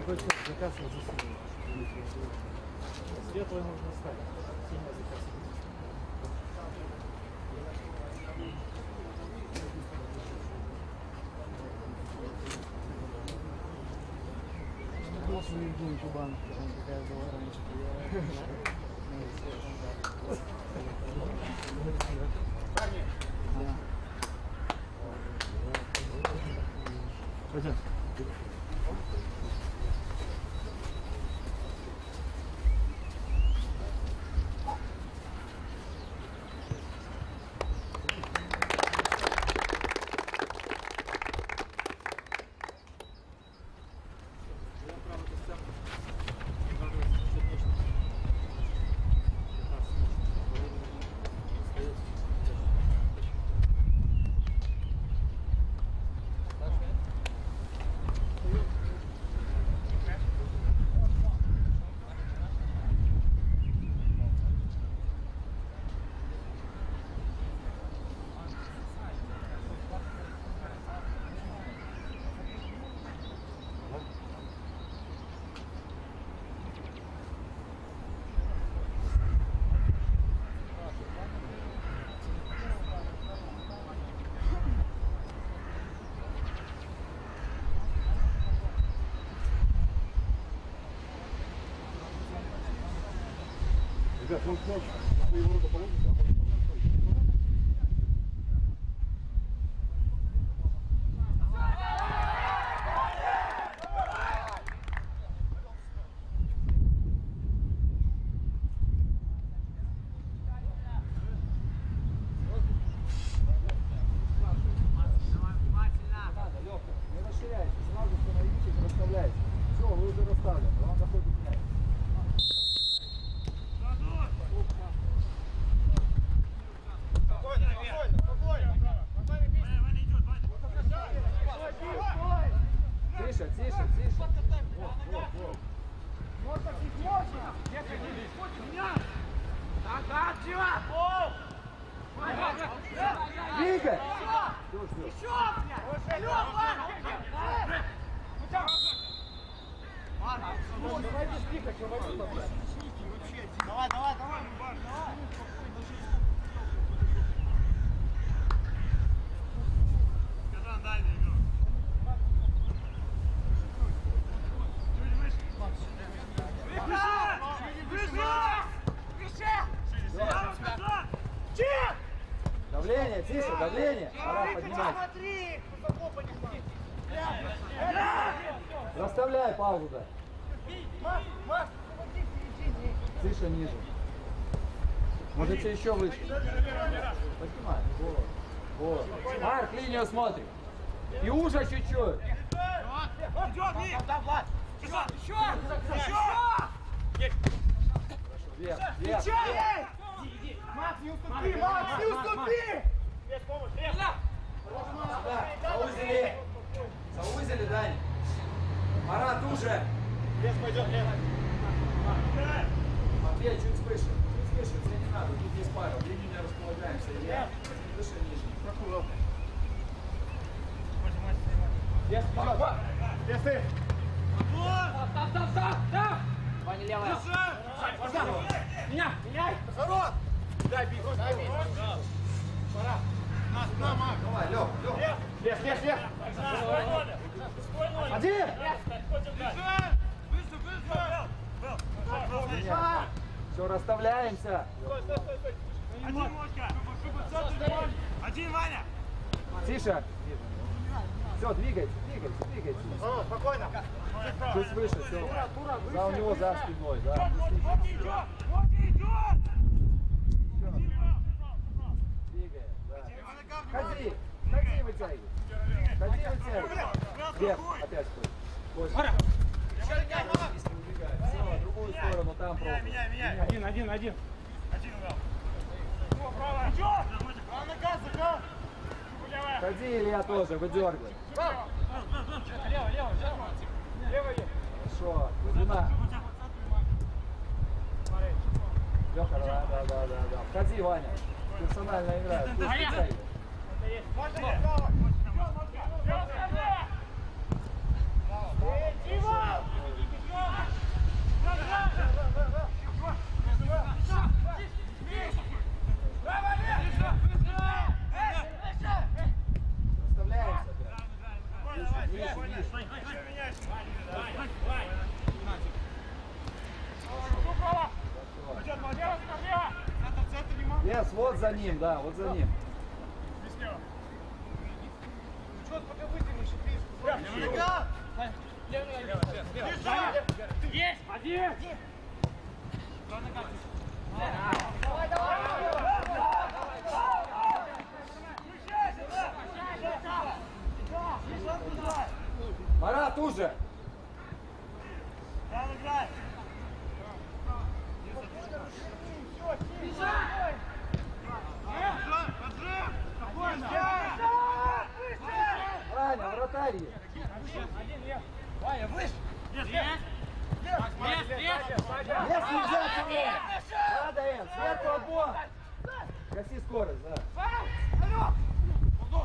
хочешь заказ вот засунуть. Светлое можно ставить. Синий заказ. Лучше не будем кубан, какая была раньше. Пойдем. Ребят, ну что, свои ворота положите, а можно там заходить. Двигай! Еще, блядь! Давайте стикать, что возьмем. Давай! Казан, дальний игрок. Давление, тише, давление. Пора поднимать. Смотри, высоко поднимай. Расставляй паузу, да. Маш, помоги в середине. Тише, ниже. Можете еще выше. Поднимай. Вот. Марк, линию смотри. И уже чуть-чуть. Идет, Ник! Влад! Еще! Вверх. Макс, не уступи! Макс, не уступи! Без помощи! Заузили. Заузили, Дань. Марат уже. Лес пойдет, Лес. Матвей, чуть выше. Чуть выше, тебе не надо. Тут есть Павел. Линию не располагаемся. Я выше, ниже. Лес, вперед! Лес, ты! Стоп! Ваня, левая. Меняй! Разворот! Дай бить! Пора! На, Мак! Давай, Лёх. Лес! Один! Все, расставляемся. Один, Мотька! Один, Ваня! Тише. Все, двигайтесь. Спокойно! Чуть выше, все. За у него за спиной, да. Вот идет! Двигаем, да. Ходи, вытягивай. Вверх, опять стой. Если убегает. Все, в другую сторону, там пробуй. Меняй! Один. Один убрал. Право! Идет! На газ, да? Ходи, Илья, тоже, выдергивай. Лево! Хорошо, глубина. Леха, да. Входи, Ваня. Персональная игра. Ты вытягивай. Дима! выше, выше. Yes, вот за ним, да, вот за ним. Есть! Один! Давай, давай! Марат, уже! Ваня, вратарь есть. Ваня, выше! Есть! Есть нельзя тебе! Надо, Эн, сверху обон! Гаси скорость, да.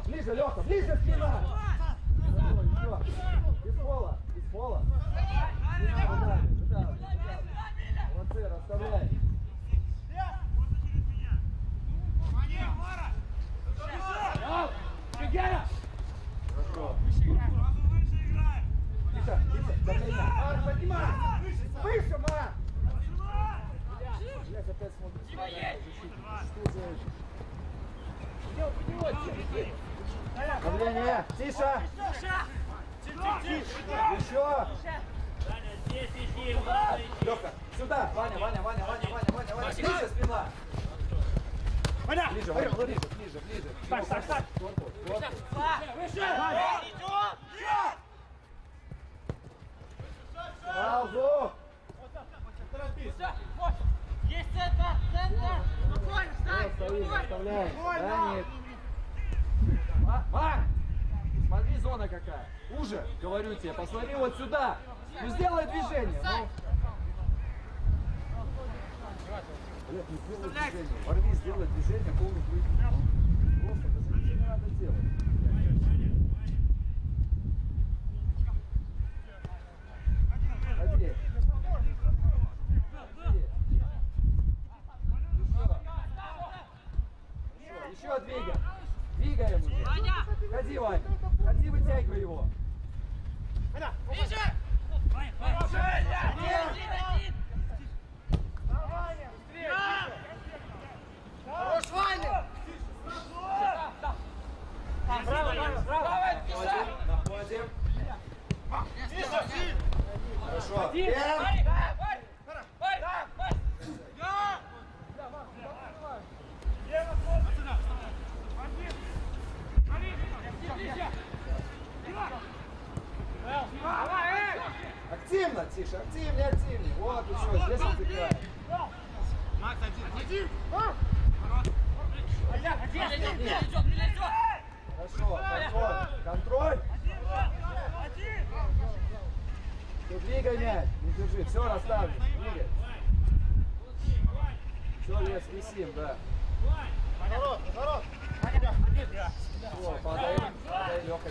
Ближе, Леха, ближе спина! Без пола, без пола. Молодцы, расставляй. Хорошо. Тихо, тихо, давление. Марк, поднимай! Выше, Марк! Блядь, опять смотрит. Давление, тише! Еще! Лёха, сюда! Ваня, Ваня, Ваня, Ваня, Ваня, Ваня, Ваня! Ближе спина! Ближе, Ваня, ближе, ближе, ближе! Так, так, так! Корпус, корпус! Паузу! Есть центр! Центр! Спокойно, встань! Стоим, оставляем! Даник! Ма! Смотри, зона какая! Уже, говорю тебе, посмотри вот сюда! Ну сделай движение! Ну. Блядь, не сделай движение! Порви, сделай движение, полный прыгни! Просто, даже ничего не надо делать! Ходи! Еще двигай! Двигаем уже! Ходи, Ваня! Ходи, вытягивай его! Хорош, Ваня! Находим! Хорошо! Активно, тише, активнее, активнее. Вот, еще, здесь отдыхаем. Макс, один! Хорошо, контроль, контроль. Ты двигай мяч, не держи, все, расставлен, двигай. Все, лес, висим, да. Все, подай, Леха.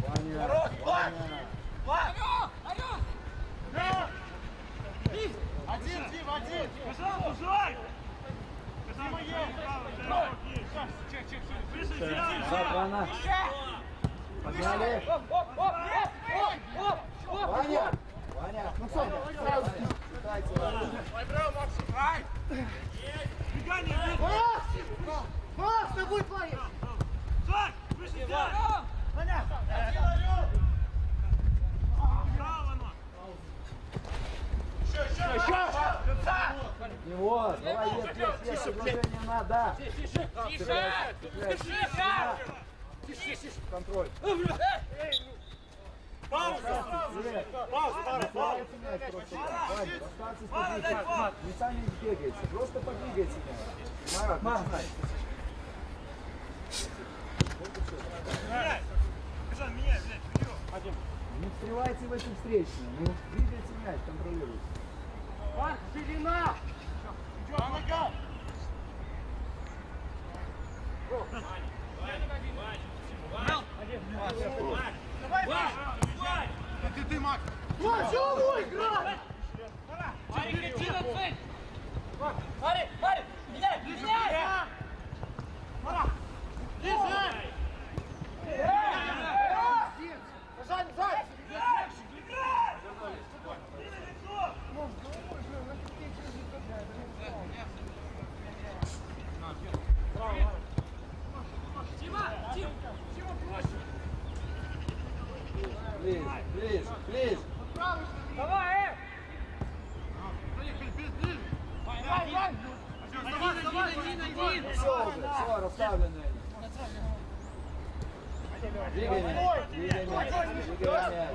Ваня, Ваня. Один, Дим, один! Пожалуйста, ужай! Завтра она. Погнали. Ваня! Ваня! Ну что, сразу считайте. Макс, с тобой твои! Жак, выше сделай! Ваня! Еще! Его, давай, есть, предложение надо. Тише! Контроль. Пауза! Пауза! Не сами бегайте, просто подвигайте. Марат, начинай. Меняй, блядь, Не встревайте в эту встречную, ну двигайте мяч, контролируйте. Марк, ширина! Нога! Давай, ты, Макс! Чего играть? Марик, меняй! ближе, ближе, ближе. Давай, Все уже, все, расставленные. Двигай мяч, двигай мяч, двигай мяч.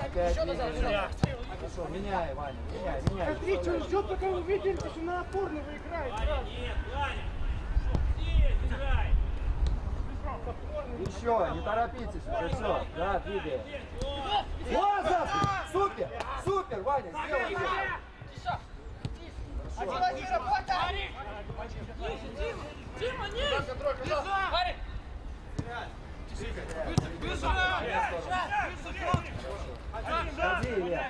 Опять двигай. Хорошо, меняй, Ваня, меняй. Смотри, что он ждет, пока вы видите, что на опорный вы играете. Еще, не торопитесь уже, все, да, двигай. Глаза! Супер, супер, Ваня, сделай это. один, работа! Дима, низ! Парень! Ходи, Илья.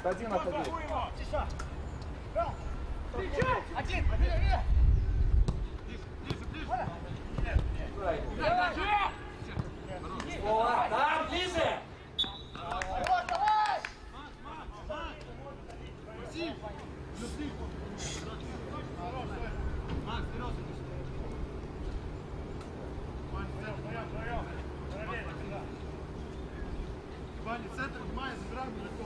Ходи, находи. Один! О, там, ближе! Давай! Ваня, центр, внимание, забираем далеко.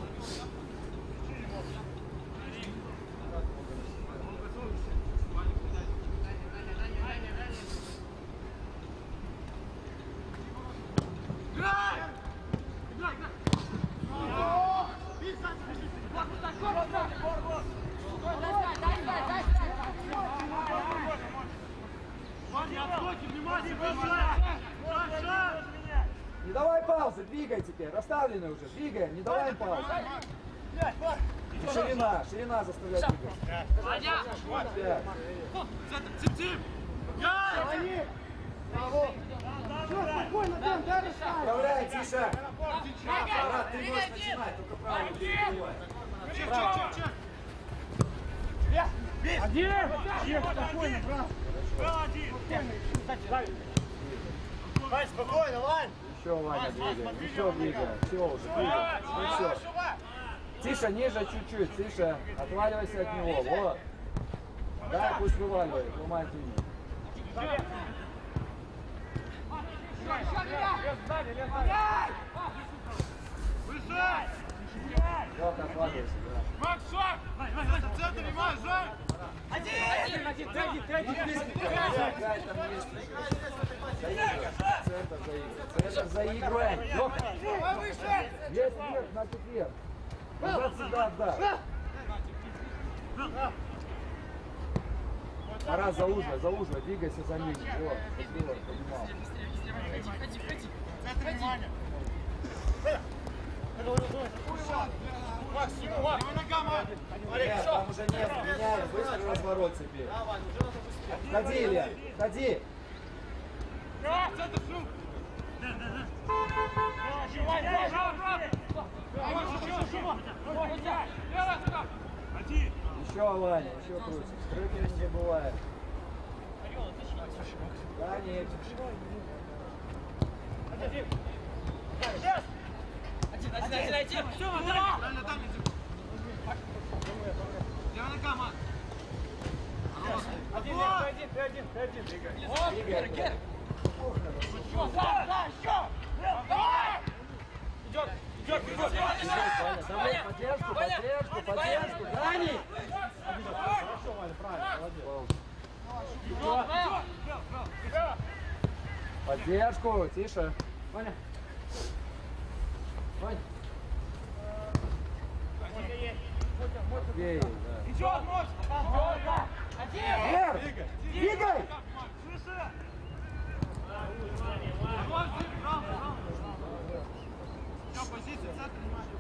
Не давай паузы, двигай теперь, расставлены уже, двигаем, не давай им паузы. И ширина, ширина заставляет двигать. Опять. Все, спокойно, там, дай расставить. Управляй, тише. Марат, ты можешь начинать, только правильно перебивай. Один! Чек, спокойно, брат. Спокойно, Вань. Еще, Ваня, двигай, еще двигай. Все уже, двигай. Ну все. Тише, ниже чуть-чуть, тише. Отваливайся от него, вот. Дай, пусть вываливает, ломает линию. Вот, отваливайся, да. Макс, шаг! Центр, внимай, Жень! Один! Играй там есть. Центр заигрывай. Центр заигрывай. Лёха. Есть вверх, значит вверх. Назад сюда, да. Марат, зауживай, двигайся за ним. Вот, сделай, понимал. Центр, внимание! Нет, там уже нет, меняем, быстрый разворот теперь. Ходи, Илья, ходи. Центр, шум! Еще, Ваня, еще крутим. Прыгай, не забываем. Да, нет. Один! Правильно, там иди. Где нога, Макс? Двигай. Ваня, давай поддержку. Дани! Хорошо, Ваня, правильно, молодец. Поддержку, тише. Ваня. Вань. Окей, да. Вверх! Двигай! Все, позиция, центр, внимание.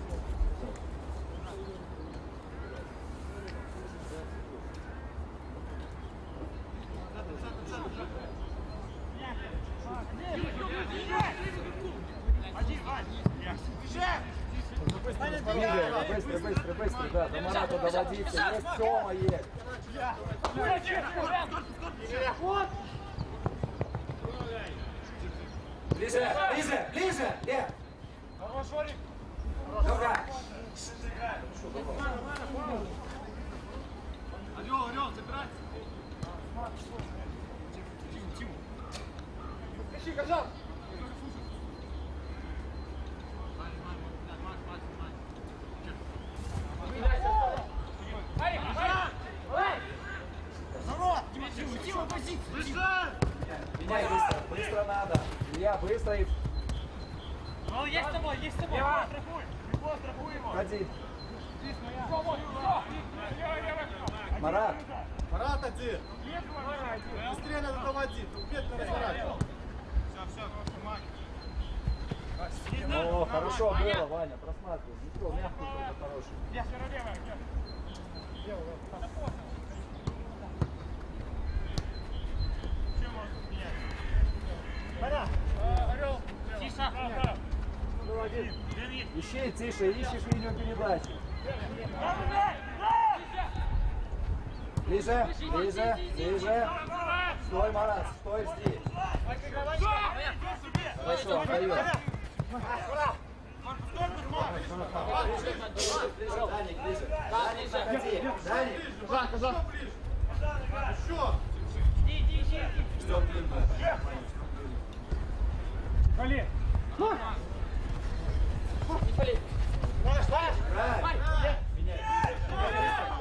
Двигай, быстро, да, до Марата доводиться, есть Тёма, есть. Ближе, Лев. Добра. Орел, забирайся. Меняй быстро, быстро надо. Илья, быстро и Ну, есть с тобой, есть с тобой. ходи. Марат, Марат один. Быстрее надо доводить. Медленно разворачивай. о, хорошо было, Ваня, просматривай. Ничего, мягкий только хороший. Тише. Ищи, тише, ищешь линию передачи. Ближе, ближе, ближе. Стой, Марат, стой здесь. Хорошо, отдает. Ближе, Даник, ближе. Даник, заходи. Даник. Еще. Что длинно?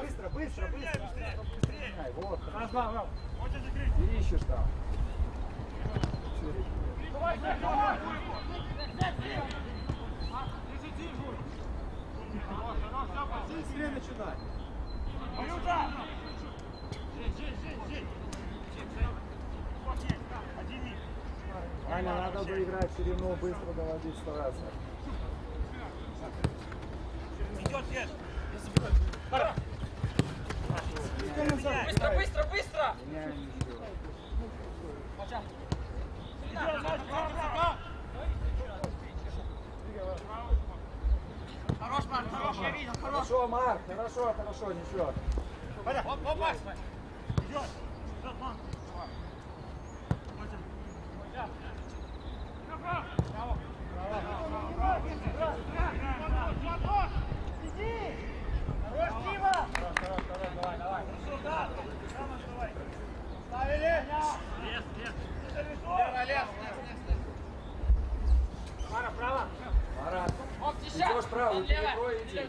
Быстро, быстро, быстро. Меняй, вот. Ты ищешь там. Быстрее начинай. Аня, надо выиграть ширину, быстро доводить, стараться. Быстро, быстро, быстро. Меняем ничего. Хорош, Марк, хорош, я видел, хорош. Хорошо, Марк, хорошо, хорошо, ничего. Макс. Марат, идешь правый, перекрой, иди.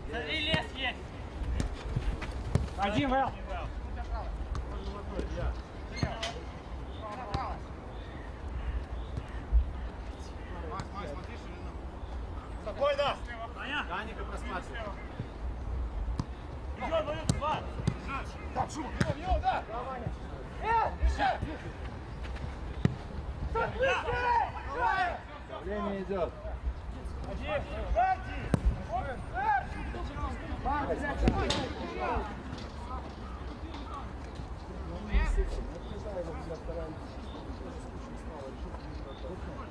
Смотри, лес есть. Один, Вэл. Спокойно. Даника просматривай. Время идет.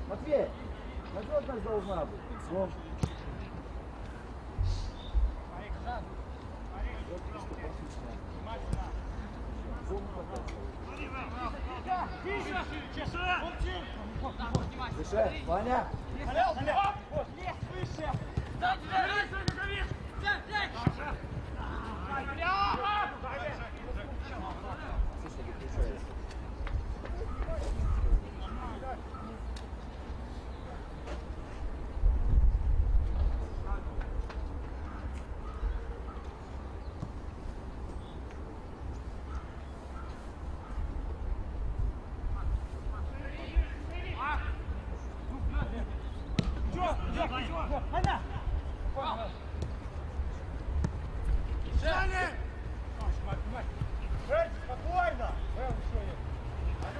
Матвей, надежность должна быть. Вон. Дыши, Ваня.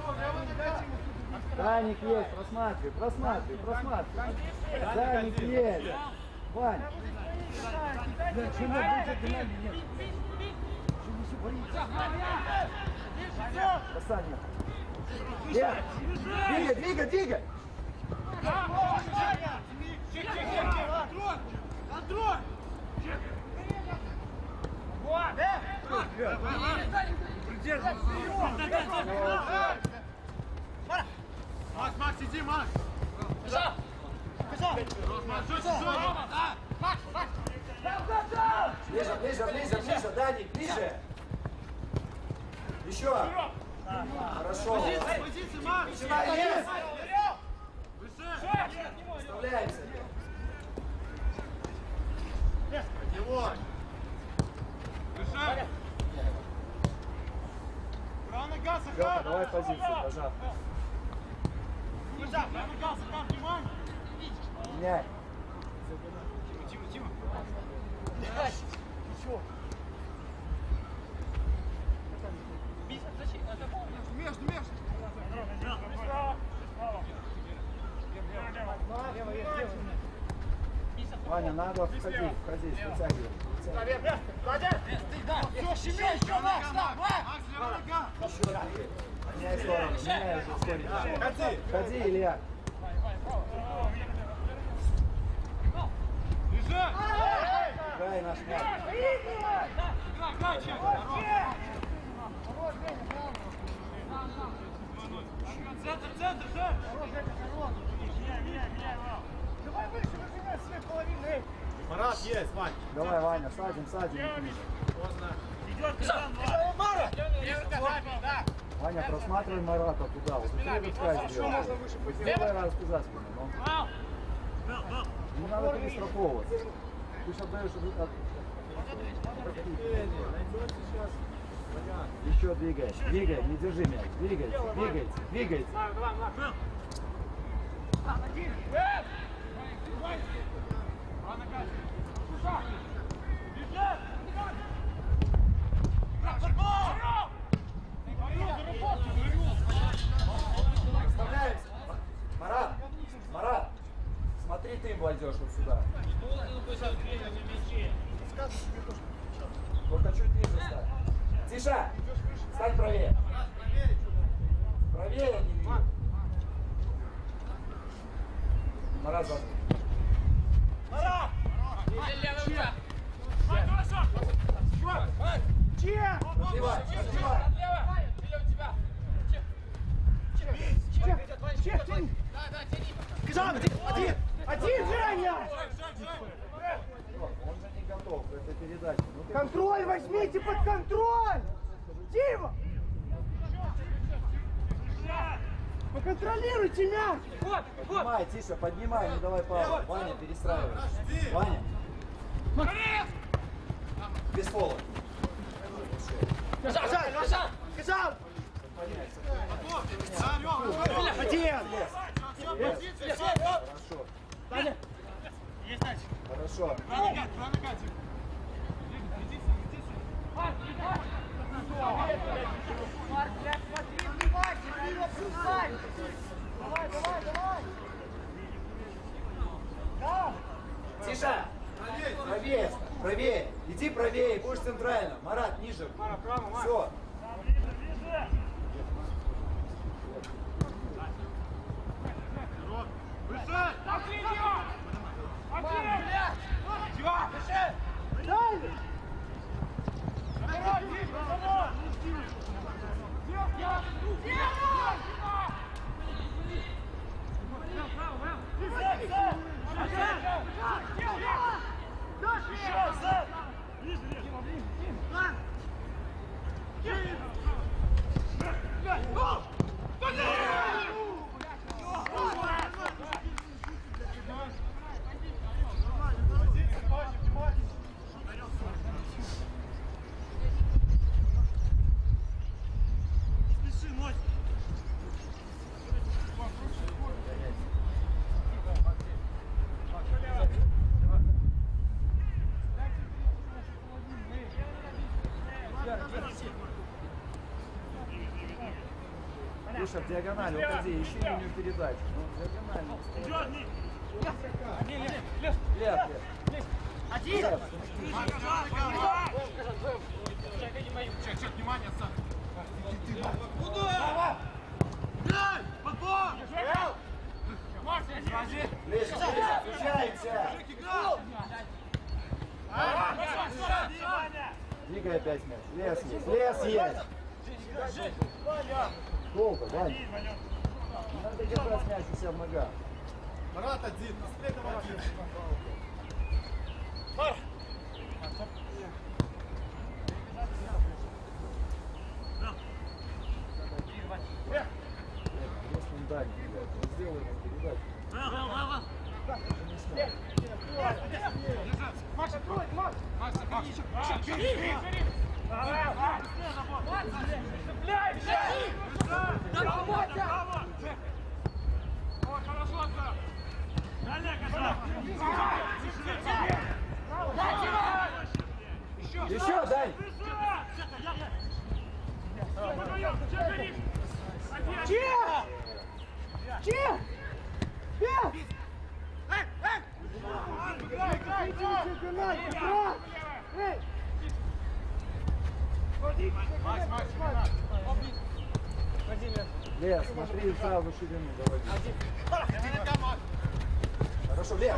Слушай, выключается. Даник есть, просматривай, просматривай, просматривай. Даник есть. Вань. Чему будет нет? Посадник. Двигай, двигай, двигай. Макс, Макс, иди, Макс. Ближе, ближе, ближе, ближе, Даник, ближе. Еще. Хорошо. Позиции, Макс. Есть. Выше. Вставляемся. Лёха, давай позицию, пожалуйста. Меняй. Ваня, надо входить, вытягивай. Меняй сторону, меняй уже скорость. Ходи, Илья. Играй наш мяч. Марат есть, Вань. Давай, Ваня, садим. Ваня, просматривай Марата туда. Вот ты рывка сделай. Сделай раз за спину. Не надо перестраховываться. Ты же отдаешь от... Еще двигай, не держи мяч. Двигайте. Оставляемся. Марат, смотри, ты войдешь вот сюда. Только чуть ниже стань. Тише! Стань правее. Правее, не вижу. Марат, за... Разбивай. Один, Женя! Он же не готов к этой передаче. Контроль возьмите под контроль! Дима! Поконтролируйте мяч! Поднимай, тише, поднимай, не давай паузу. Ваня, перестраивай. Ваня. Без фола. Казан! Один! Хорошо. Тише! Правее! Иди правее, будешь центрально. Марат, ниже. Все. Слушай, в диагональ, уходи, ищи линию передач. Ну, в диагональ. Лев. Один! Чек, внимание, Сан. Ближе, включаемся. Двигай опять мяч. Лес есть. Долго, Ваня. Не надо держать мяч у себя в ногах. Марат один, наследовал один. Если он дальний, он сделал ему передачу. Макс, открой, Макс! Пенальти, брат! Эй! Лев, смотри, сразу ширину доводи. Хорошо, Лев,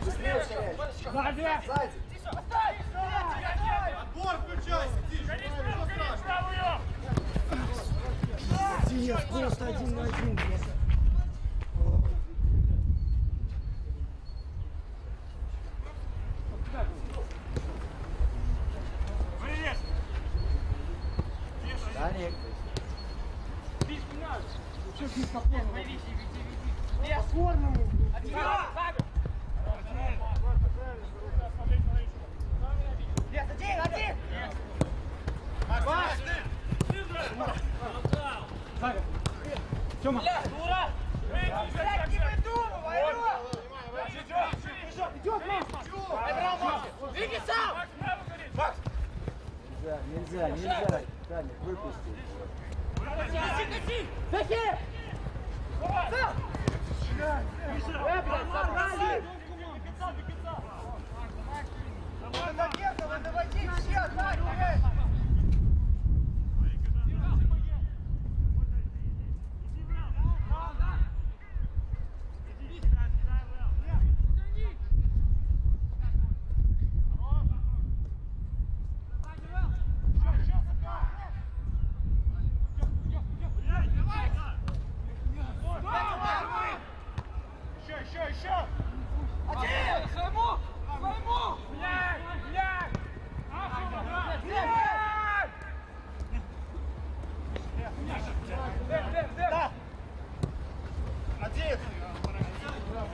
быстрее ускоряй. Сзади. Отбор включайся, тише. Диев, просто 1 на 1. Даник. По-формому. Тёма! Дура! Блядь, не выдумывай! Идет, Макс! Двигай сам! Макс! Нельзя. Даник, выпусти. Гаси! Захи!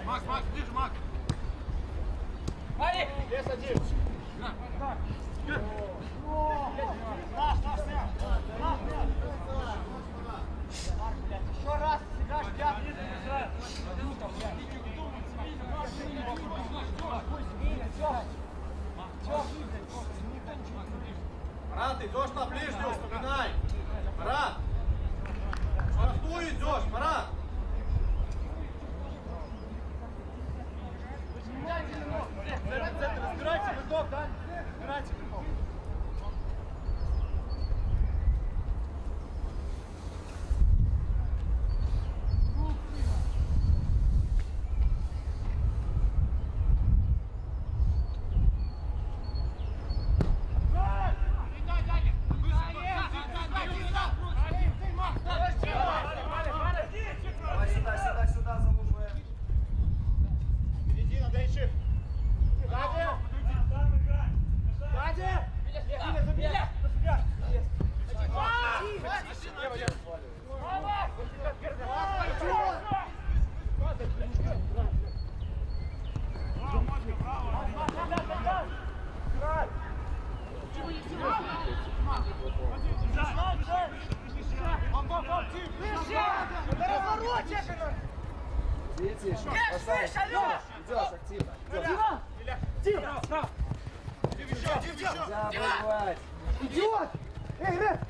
Макс, ближе, Макс. Парик! Лес один. Еще раз, сыграшь, пятый. Марат, идешь на ближнюю, вспоминай. Марат. Штрафную идешь, Марат. Разбирайте быков, да? Разбирайте быков. Давай сюда, залуживаем. Впереди, надо ищи. Тише, идешь активно. Нельзя обрывать. Идет! Эй, Рэп!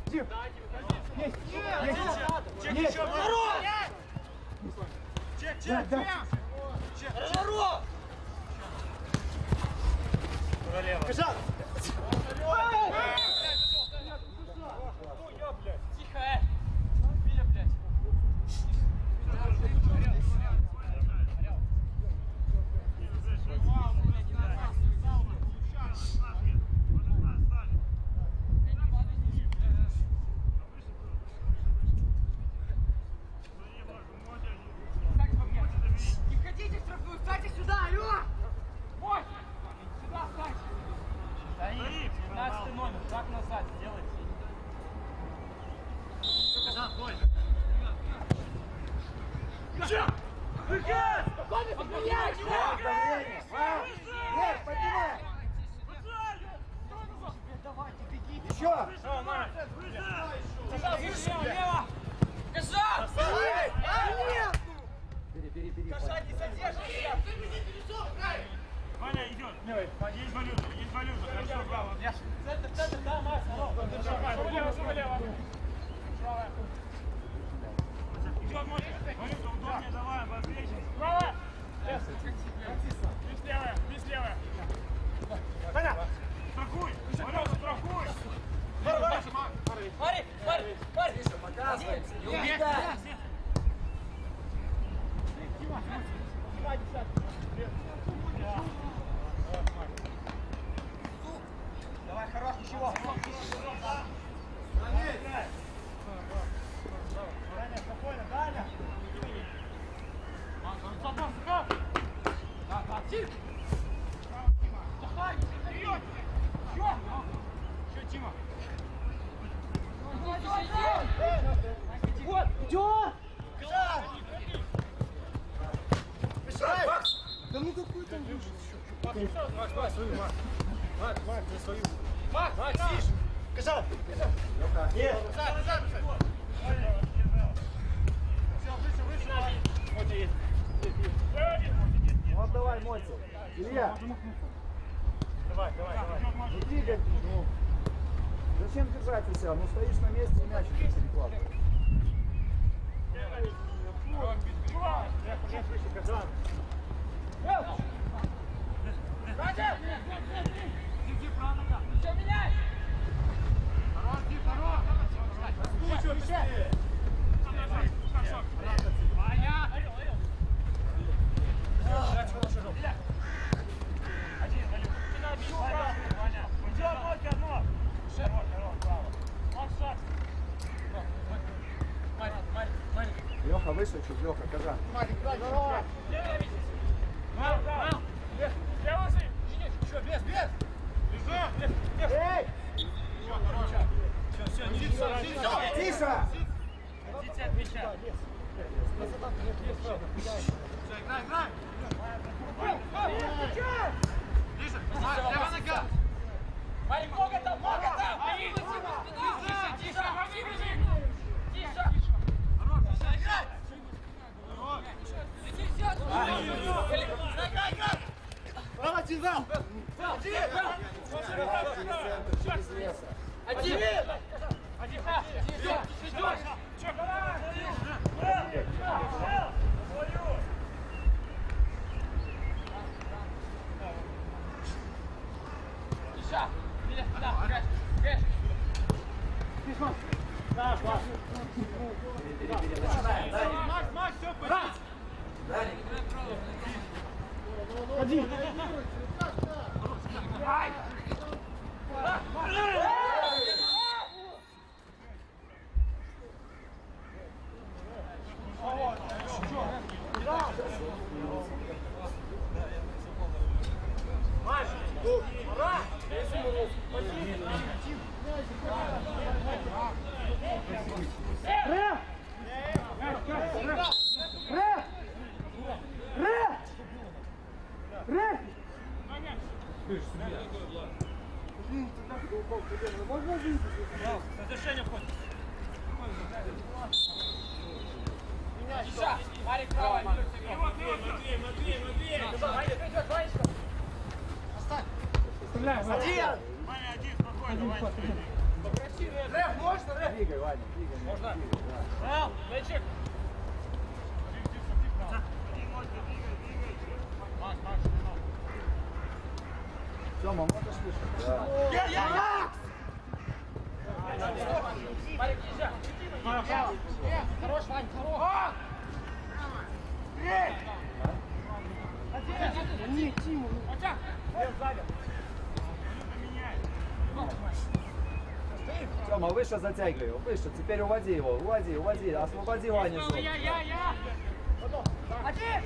Дим! Есть! Чек Есть! еще, Чек! Бежал! Тихо! Виля, блядь! Не входите в штрафную, встаньте сюда, алло! Мой! Сюда встань! Стоит! 15 номер, шаг назад сделайте. Эй, поднимай! Давайте, бегите! Еще! Лево! Каша! Нет! Бери. Каша, не содержишься! Ваня идет. Есть валюта. Хорошо, браво. Центр, да, Макс! Влево! Идет, Мотя. Валюта удобнее, давай, быстрее. Право! Без левая. Кожан! Ну отдавай, Мотя. Илья. Давай. Не двигай. Ну, зачем держать у себя? Ну стоишь на месте и мяч не перекладываешь. Леха выше чуть, Леха, Кожан. Эй! Тише! Идите от мяча. Марик, много там! Марик! Тише! Право, Тинзал! Через леса. Один! Один! Разрешение входит. Марик, право! Матвей! Один! Ваня, один, спокойно, Ваня. Рэп, можно, рэп? Двигай, Ваня, двигай. Можно? Да. Мячик! Тёма, можешь слышать? Да. Марик, езжай! Хорош, Вань, хорош! Нет, Тима. Тёма, выше затягивай его, выше. Теперь уводи его, уводи. Освободи Ваню. Я! Один!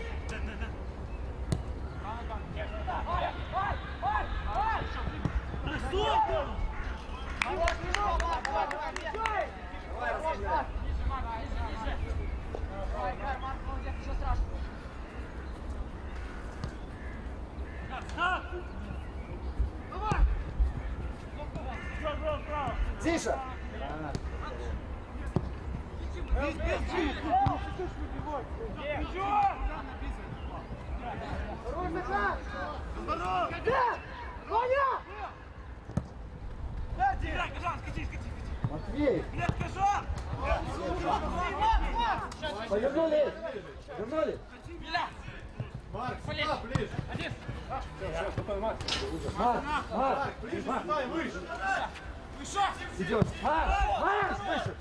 Тише! Матвей! Повернули! Вернули! Марк, сюда, ближе. Один! Марк! Ближе, сюда и выше. Идешь! Марк! Выше!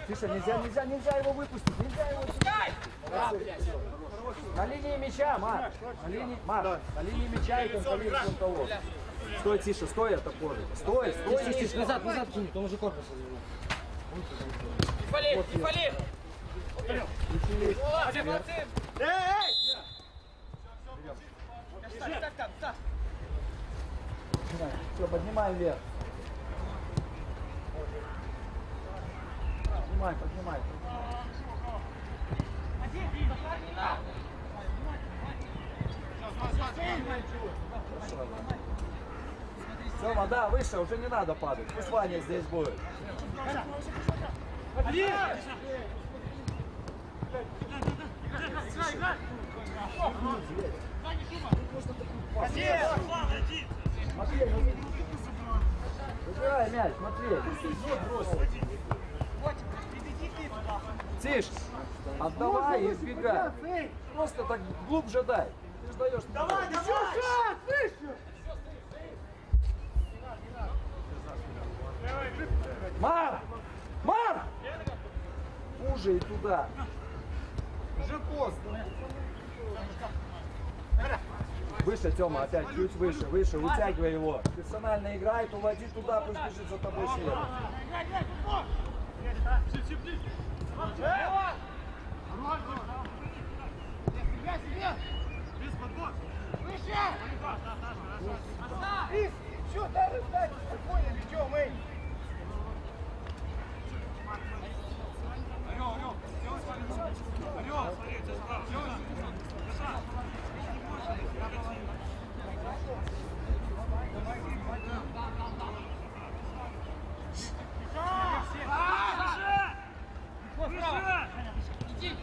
Тише, нельзя его выпустить! Нельзя его выпустить! На линии мяча, Марк! На линии мяча и контролируешь вон того. Стой, тише, стой, это позже. Стой, тише. Назад кинь, там уже корпус. Не пали! Один, молодцы! Эй! Так. Все, поднимаем вверх. Поднимай. Тёма, да, выше, уже не надо падать. Пусть Ваня здесь будет. Матвей, выбирай мяч, Матвей. Тише. Отдавай и избегай. Просто так глубже дай. Ты же даешь. Давай, еще шаг, выше! Марк! Марк! Уже и туда. Уже поздно. Выше, Тёма, опять чуть выше, выше, вытягивай его. Персонально играет, уводи туда, пусть бежит за тобой следом. Что там ждать? Спокойно, ведем, эй!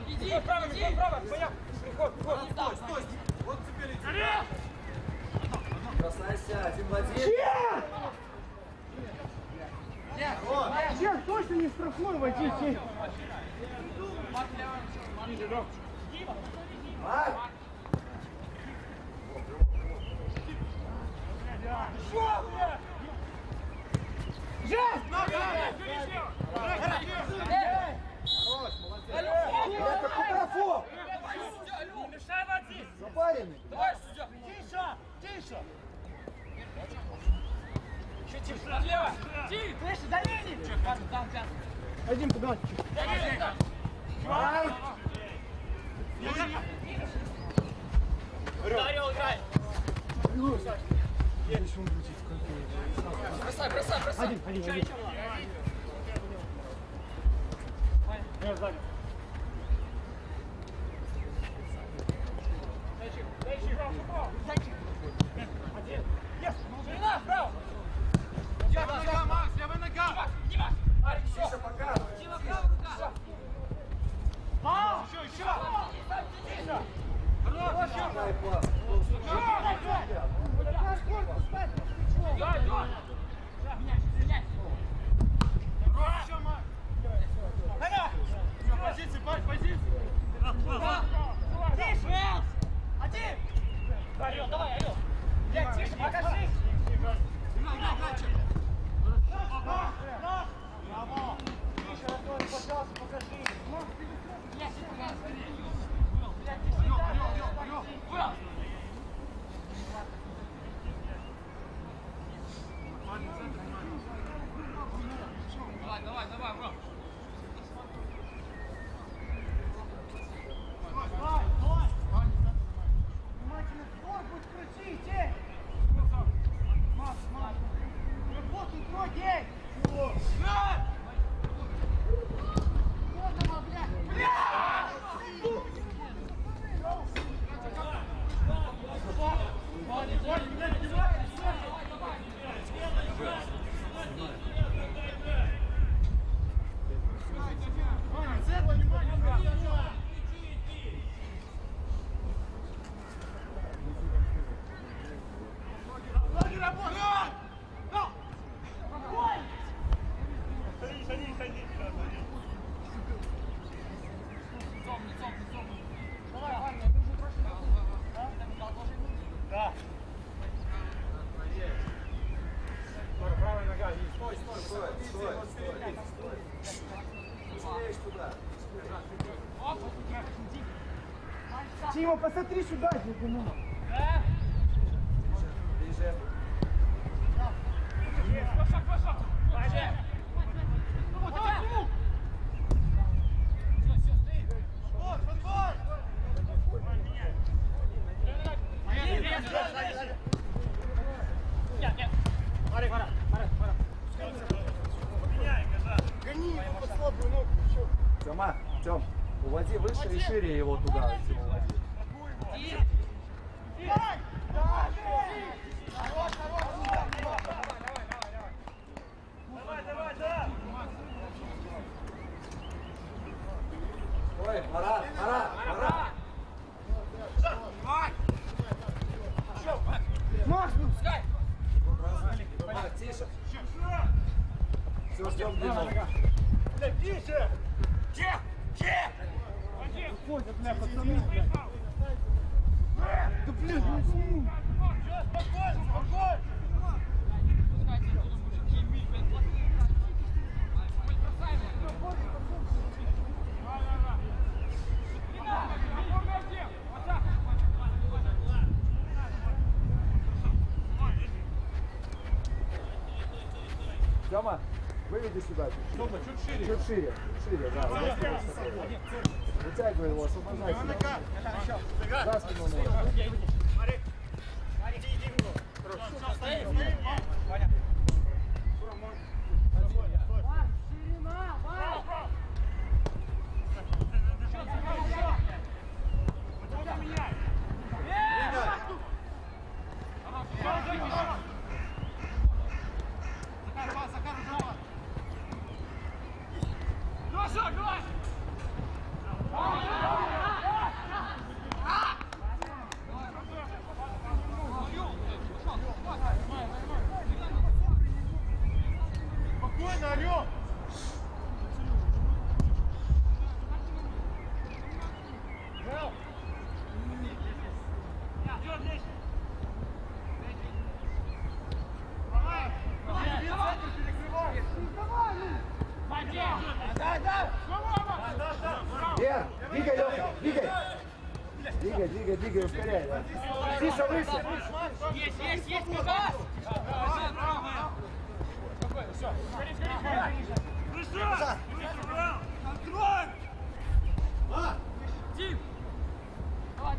Иди, право, поехали. Стой. Вот теперь иди. Бросайся, один в один. Чек, точно не штрафной водите! Марк! Это Кутрофов! Не мешай водить. Запаренный. Давай, судья. Тише. Еще тише, слева. Тише, выше, за линию. Там. Один туда. Ударил, играй. Бросай. Один. Ширина, вправо. Левая нога, Макс, левая нога. Арик, все. Тише показывай. Дима, правая рука. Еще. Дай план. Меняй. Еще, Макс. Позиции, Паш, позиции. Тише. Один. Давай, Орел. Блядь, тише, покажи. Давай, бро. Внимательно, корпус крутите! Макс! Работу трогай! Вот она, блядь! Садись. Давай, Ваня, мы уже прошли. Да. Правая нога. Стой. Успеешь туда. Тима, посмотри сюда, глубину. Ближе. Пошел. Все, стоит. Футбол. Нет. Пора. Меняй, коза. Гони его под слабую ногу, все. Тём, уводи выше и шире его туда. Уводи. Тише. Все, ждем длину. Тише! Уходят, бля, пацаны, бля. Да, блин, ну, Спокойно, спокойно! Тёма, выведи сюда. Тёма, чуть шире. Чуть шире. Шире, да. Вытягивай его, освобождай себя. За спину нужно. Ширина, Вань! Спокойно, орём! Вверх, двигай, Лёха, двигай. Двигай, ускоряй. Да. Тише, выше. Есть, куда? Контроль! Дим!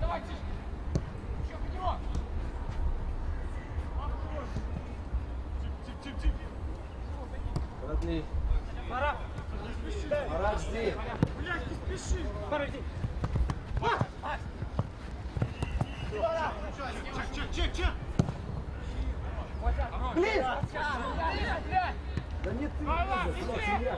Давай, тише! Еще под него! Продли. Марат! Марат, жди. Блядь, не спеши! Подожди! Чек! Блин! Блядь! Да нет, ты не туда, семья.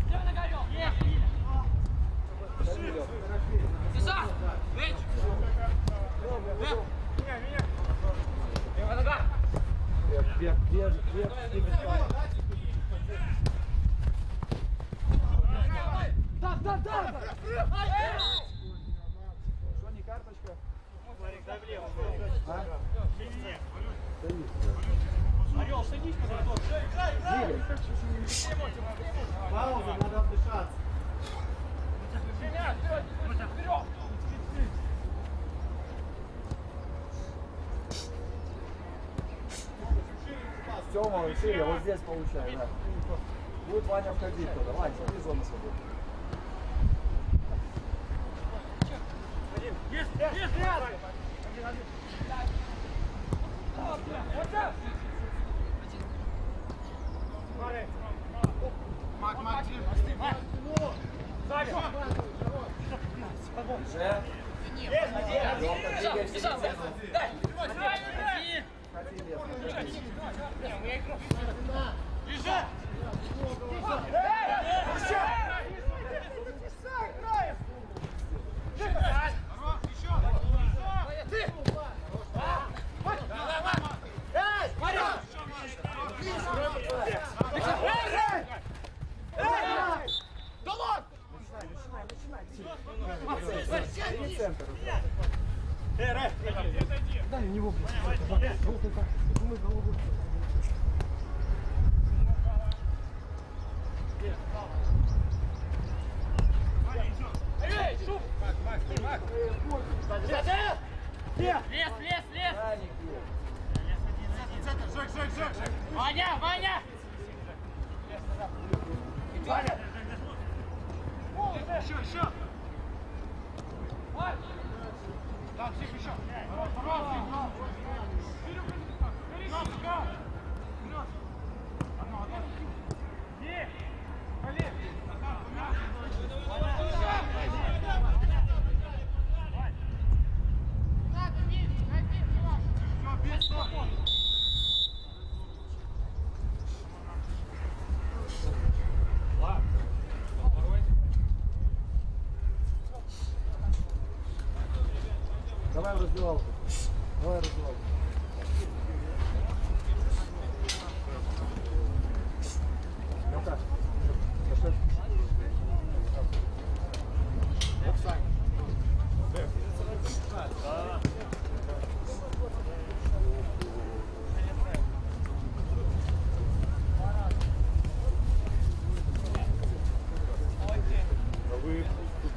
Где вы нагорел? Сюда! Вещь! Левая нога! Вверх. Да. Что, не карточка? А? Орел, садись, пожалуйста! Двигай. Пауза, надо отдышаться. Вперед! Тёма, шире, вот здесь получай, да. Будет Ваня входить туда. Вань, смотри, зона свободна. Есть! Мак, Уже. Лёха, двигайся. Дай! Ходи! Ходи, Лев. Лежи! Бери центр. Дай у него, блядь. Желтый так. Мы голову. Эй, шуп! Лес! Даник, Жек! Ваня! Еще! Так, всех еще! Давай в раздевалку. Давай в раздевалку. Наташа, пошли. Оксана. А вы тут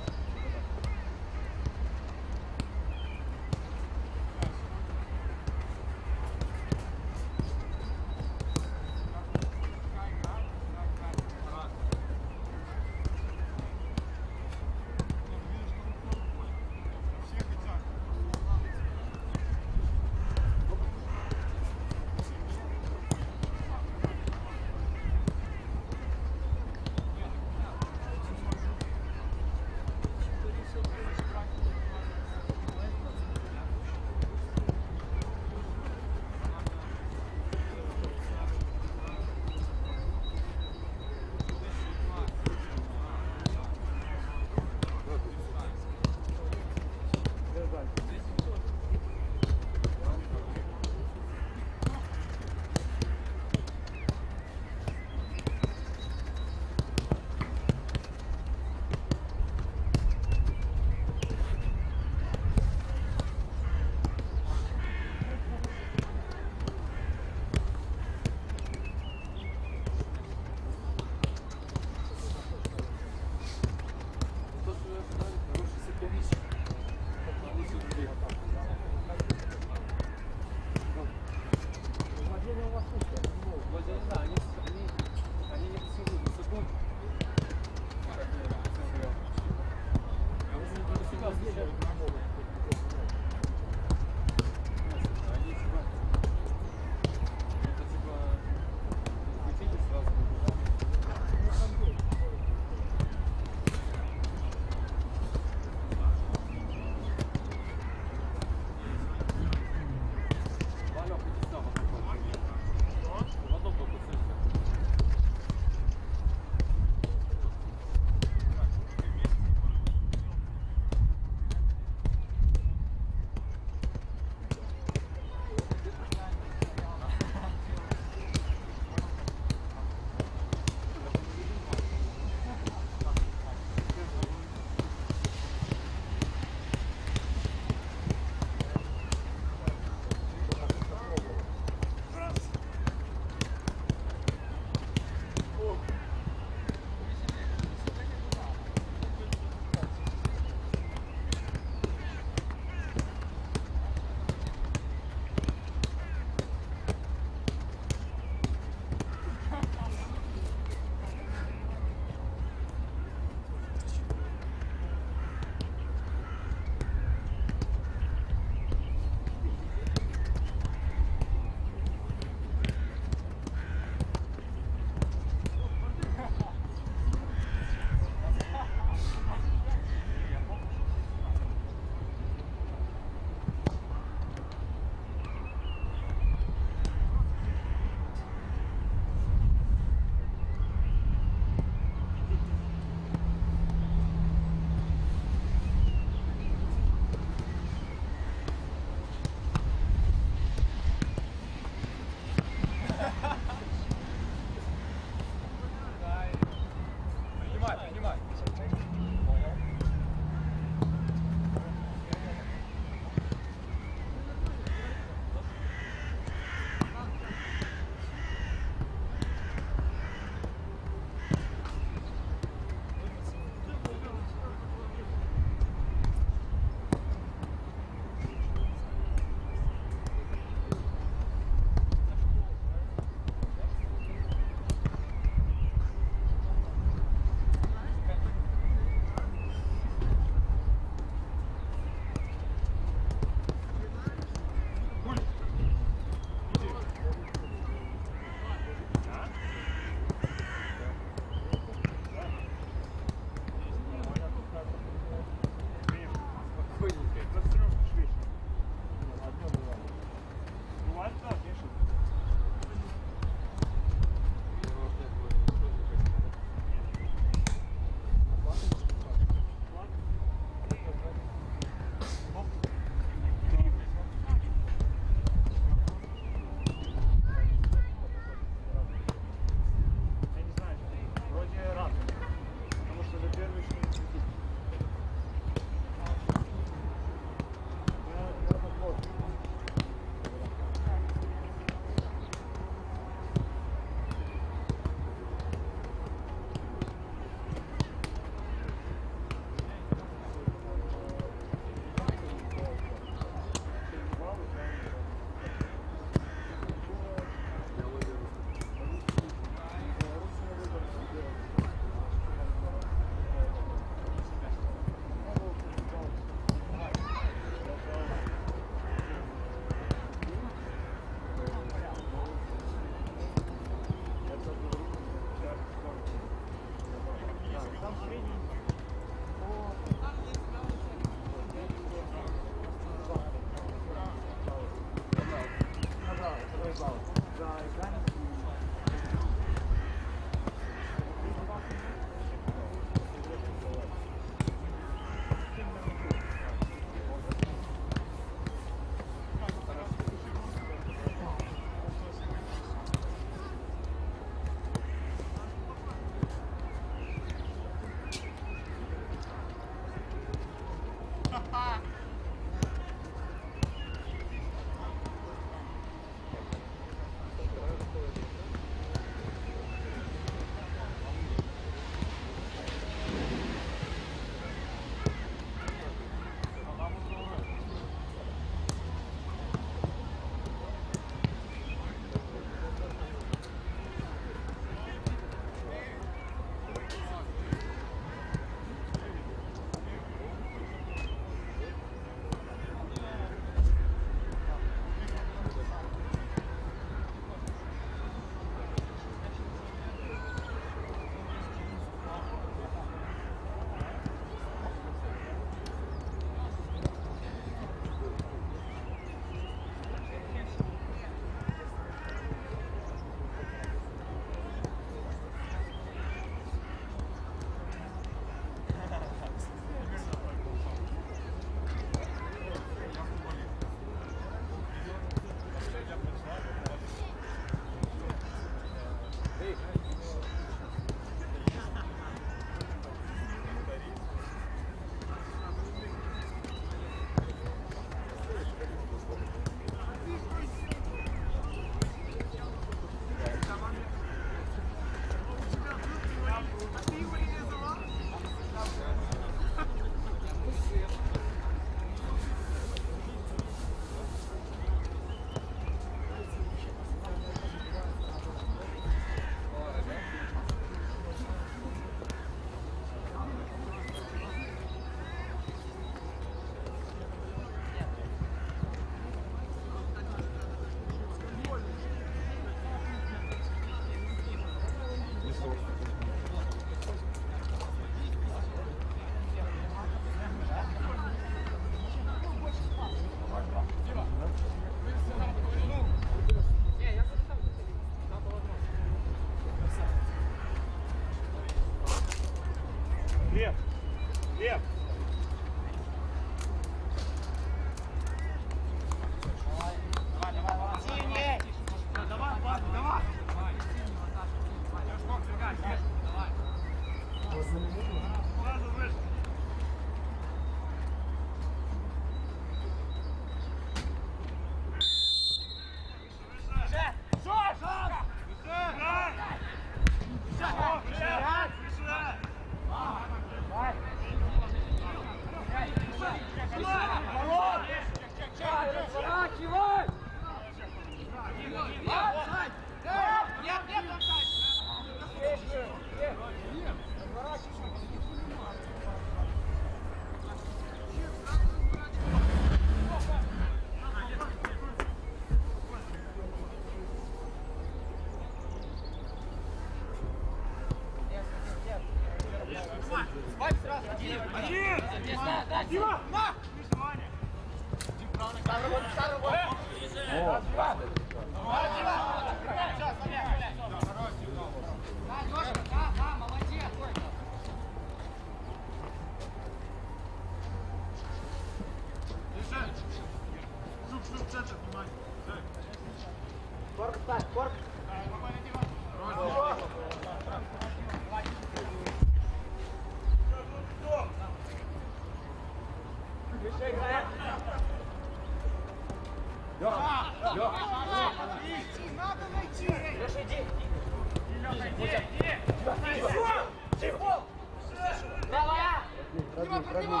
одну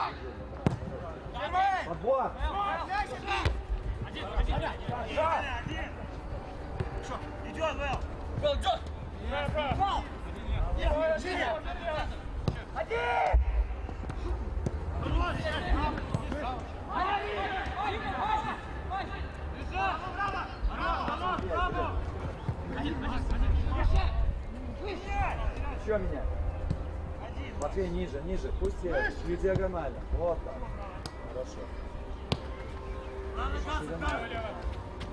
подбор. Один. Идет, Вэл. Был, идет. Еще меня. Матвей, ниже. Пусть чуть диагонально. Вот так. Хорошо.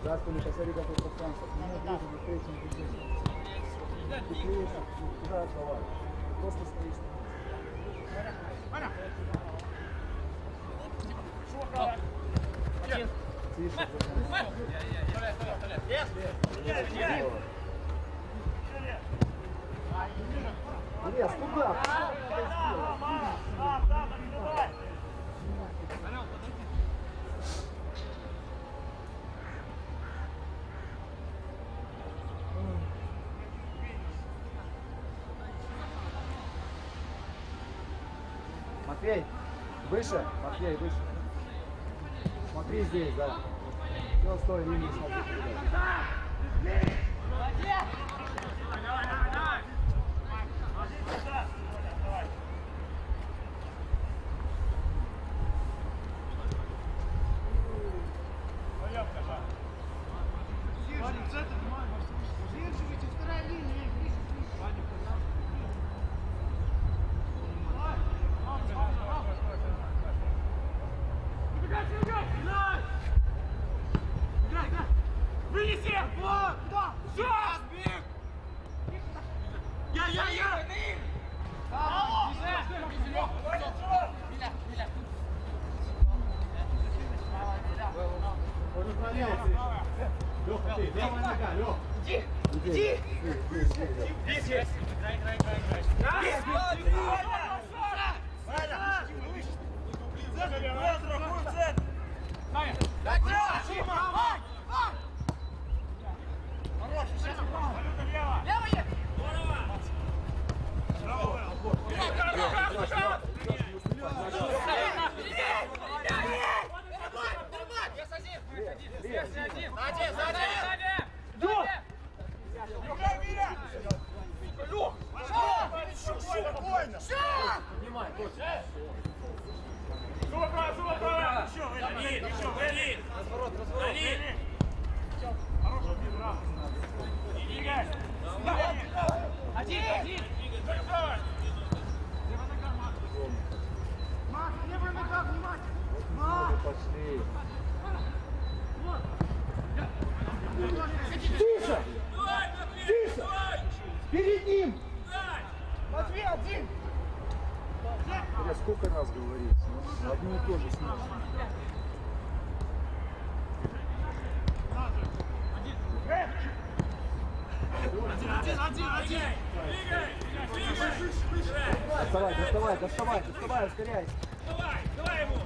За спину посмотри, какое пространство. Меня ближе на третьем движении. Ты клеишь, куда отдавай. Ты просто стоишь на месте. Тише. Лес, туда. Матвей, выше. Матвей, выше. Смотри здесь, да. Все, стой, линии смотри. Сдерживайте, вторая линия. Вынеси! Вот! Все! Я! Он управляется. Лёха, ты, левая нога, Лёх. Иди. Мак, левая нога, внимательно. Пошли. Тише! Тише! Перед ним! Матвей, один. Я сколько раз говорить? Одно и то же смысл. Один! Доставай, ускоряйся. Давай ему!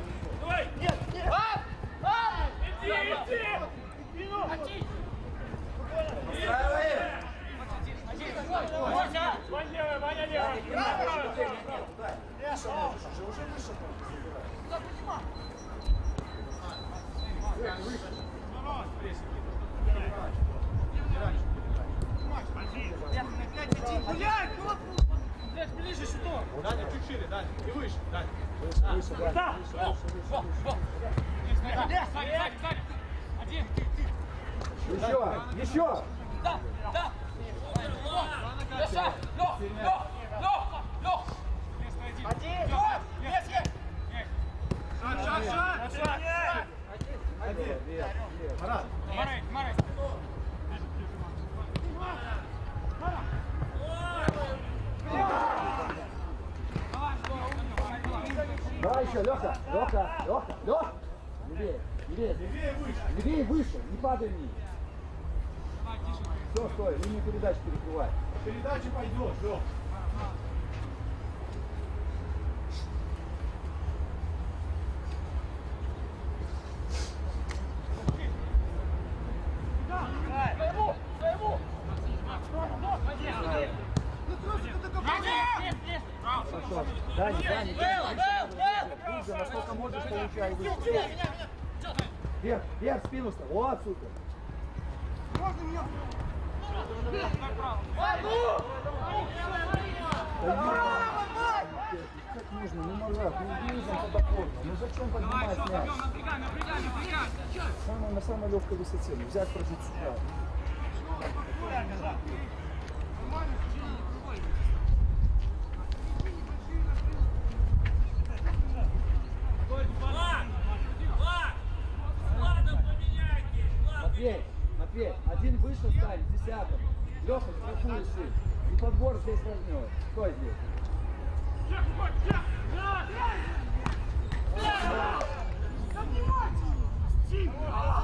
Давай! Нет! Иди! Ваня левый! Гуляй, Блядь, ближе сюда. Даня, чуть шире, Даня. И выше, Даня. Выше, да. Сзади. Один. Еще! Да. Леша, Лёх. один. Шаг! Один. Марат. Марей. Давай еще, Леха. Левее. Левее выше, не падай вниз. Все, стой, линию передач перекрывай. Передача пойдет, Лёх. Своему. Хорошо. Даня. Уже насколько можешь, получай выше. Вверх, вверх, спину ставь. Вот, супер. Можно меня? Как нужно, не Марат, ну низом подоходно. Ну зачем поднимать мяч? На самой легкой высоте. Ну, взять против себя. Матвей, один выше стань, десятым. Леха, страхуешь их. И подбор здесь возьмет. Стой здесь.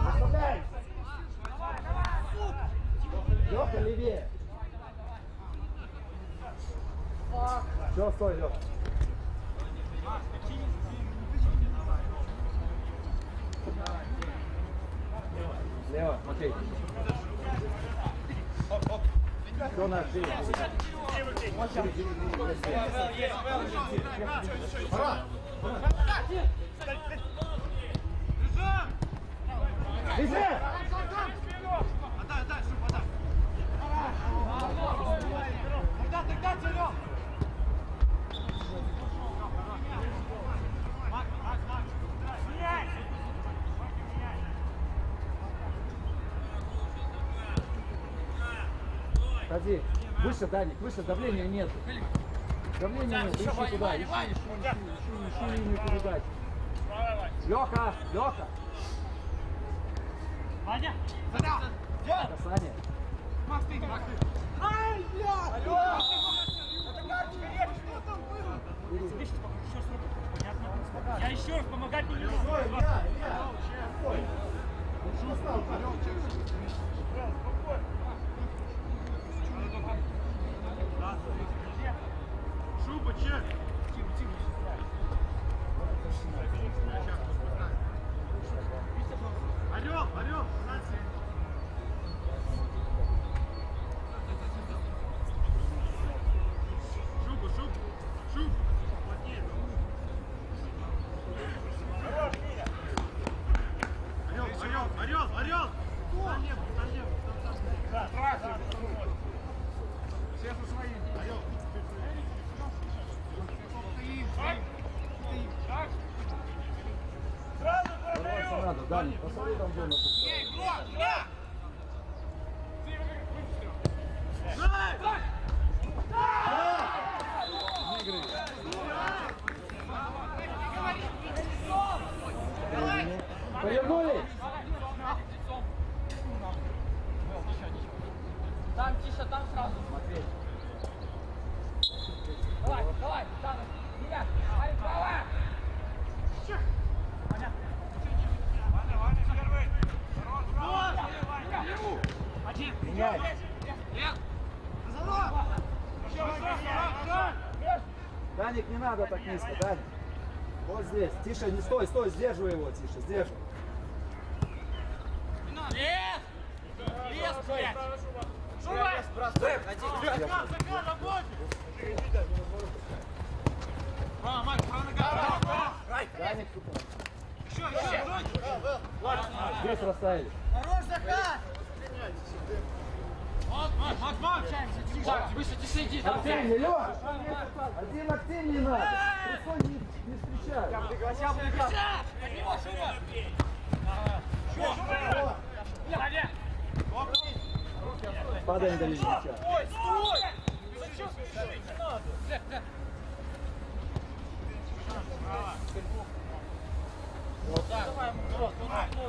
Оставляй. Леха, левее. Все, стой, Леха. Лево, Матвей. Все на шее. Вези! Отдай, Шуб, отдай. Тогда, Серег. Ходи. Выше, Даник, выше, давления нет. Давления нет, ищи туда, ищи линию передачи. Леха, Леха. Ваня! Касание. Макс, ты. Ай, блядь! Алло! Это карточка, что там было? Тебе сейчас еще раз руку. Понятно? Я еще раз помогать не буду. Что стал? Шуба, чек! Орел, орел! Шуба, шуб! Плотнее! Орел! Там нет, все со своим. Орел! Бороться надо, Даник, посмотри там зону. Повернули! Там тише, там сразу. Матвей. Давай, там. Нет, ай, давай. Один. Меняй. Даник, не надо так низко, Даник. Вот здесь. Тише, не стой, сдерживай его, тише, сдерживай. Лес, блядь. Даник, супер. Здесь расставили. Хорош, Захар! Выше, тише, иди. Там Активнее, Лёш! Один активнее надо. Трусой не встречай. Под него, Шуба. Падаем до линии мяча. Стой!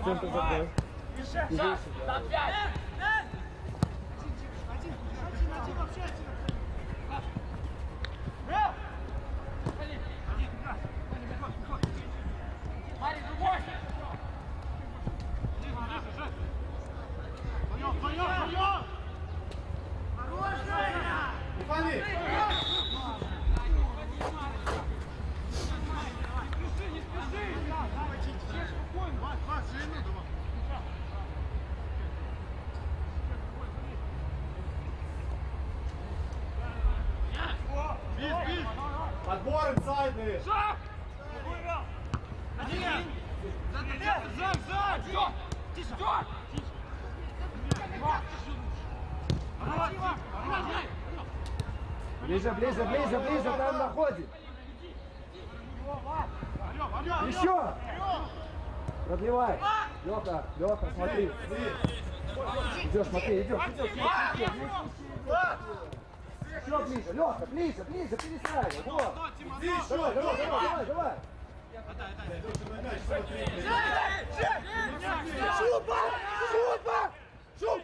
Центр забрал. Там 5! Один вообще! Марик, другой! Твоё! Хорошая! Упали! Подбор инсайдный! Шаг! Ближе, ближе, ближе, ближе, там находит. Еще! Продлевай. Леха, Леха, смотри. Идешь, смотри, идешь. Еще ближе, Леха, ближе, ближе, перестраивай. Вот. Давай, давай, давай, давай. Шупа! Шупа! Шуп!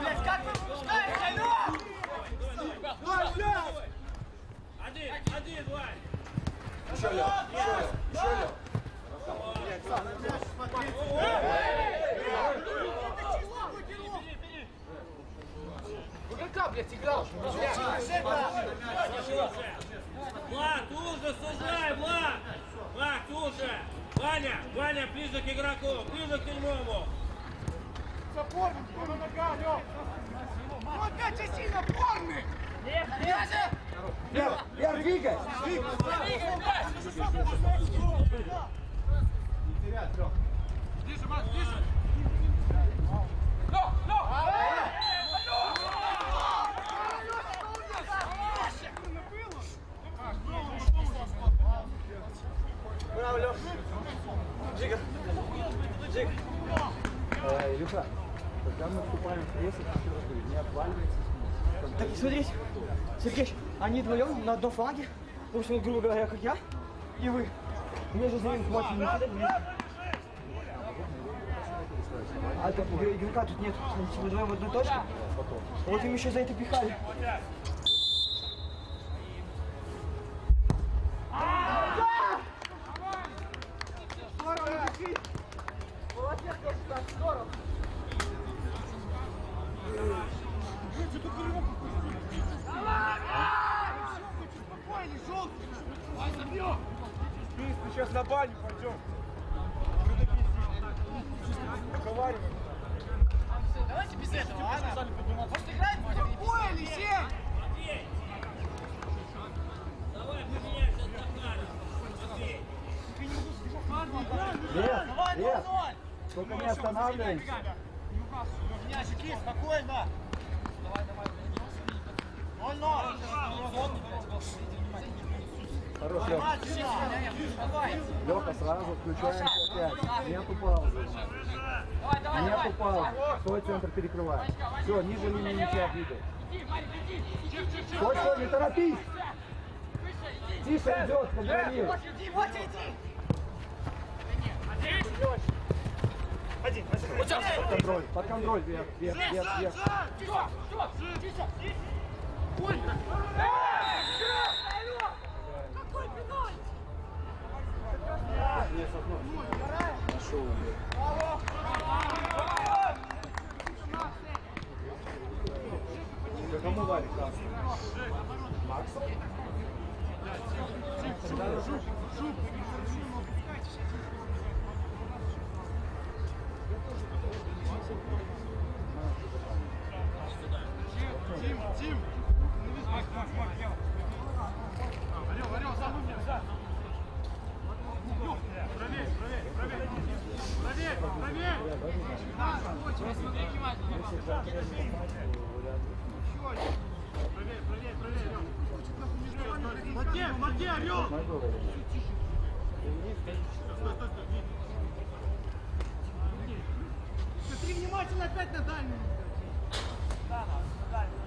Блядь, как вы пускаете, алло! Один, Вань. Еще Лёв, еще Лёв. Игрока, блядь, играл. Влад, уже сужай, Влад! Влад, уже! Ваня, Ваня, ближе к игроку, ближе к седьмому! Запорный, на нога, Лёв! Ну опять сильно порный! Вверх, вверх, двигай. Ближе, Макс, ближе! Браво, Лёш. Джига. Джиг. Илюха, когда мы вступаем в пресс, еще раз говорю, не обваливается снизу. Так, смотрите, Сергей, они вдвоем на одном флаге, потому что, грубо говоря, как я и вы. Между ними хватит не кидать вместе. А так игрока тут нет, смотрите, мы вдвоем в одной точке. Вот им еще за это пихали. Сейчас на баню пойдем. Договариваем. Давайте без этого, ладно? Может играть будем? Ой, Алексей! Давай поменяйся с Захаром! Матвей! Вверх, вверх. Только не останавливаемся. Мясики, спокойно. Давай. 0-0. Хорош, Леха. Леха, сразу включаемся опять. Нету паузы. Нету паузы. Свой центр перекрываем. Все, ниже линии мяча двигай. Стой, стой, не торопись. Тише идет, контролируй. Под контроль, вверх, вверх, вверх, вверх. Нашел, блядь. Кому Валик красный? Максу? Тим! Орел, сам умник, за! Проверь! Смотри внимательно! Проверь! Молодец, Орел! Смотри внимательно опять на дальнюю! Да, на дальнюю.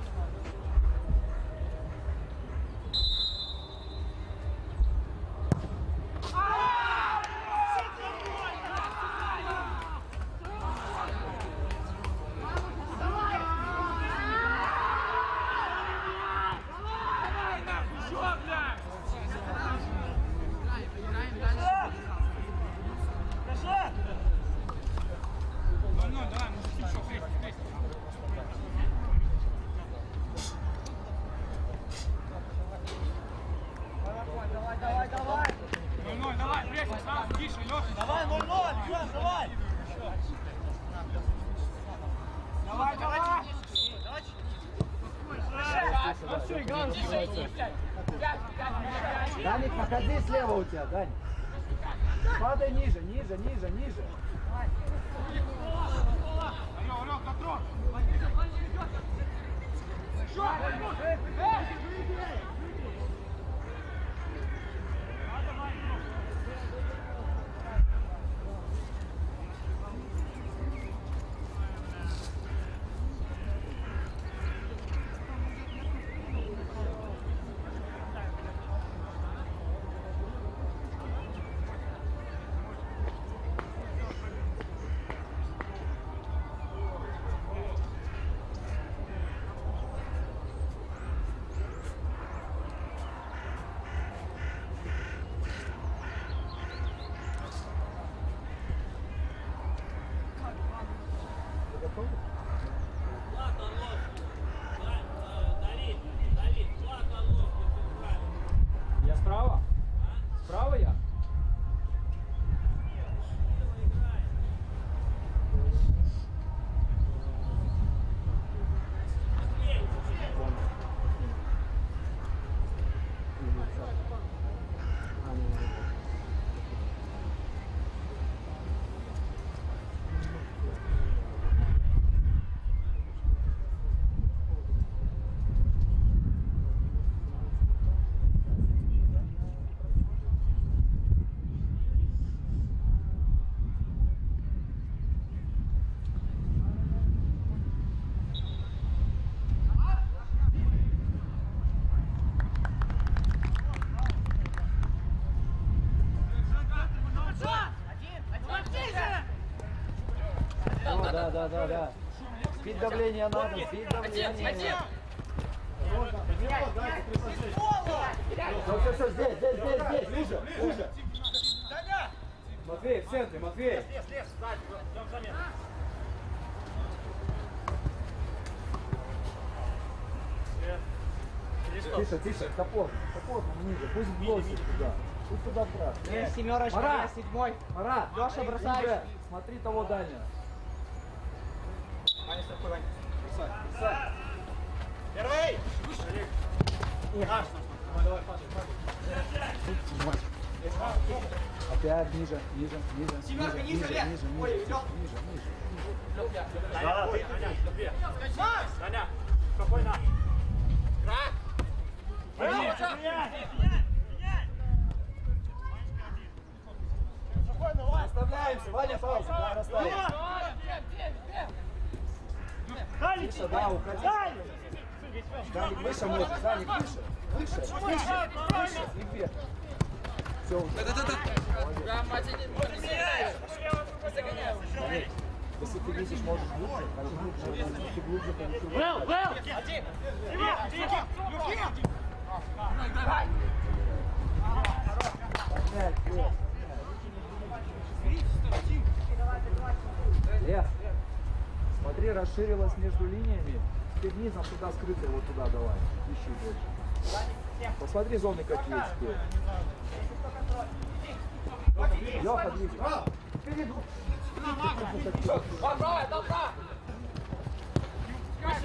Все, играем. Даник, находи слева у тебя, Даник. Падай ниже, ниже, ниже, ниже. Я справа? Справа я? Да. Сбить давление надо, сбить давление. Все, здесь, уже. Матвей, в центре, Матвей. Тише, топор ниже, пусть бросит туда. Пусть туда брат. Семерочка, Пора. я седьмой. Пора. Леша, бросаешь. Смотри того дальнего. Ваня, стой, Ваня. Первый! Опять ниже. Семерка, ниже, Лев. Ой, Лёх. Да, ты, Даня, спокойно. Расставляемся, Ваня, пауза, да, расставим. Тише, да, уходи. Даник, выше можешь, Даник, выше. И вверх. Все, если ты видишь, можешь глубже, если ты глубже, то ничего. Лев, смотри, расширилась между линиями. Теперь низом туда скрытый, вот туда давай. Ищи больше. Посмотри зоны какие теперь. Леха, двигай. Впереди.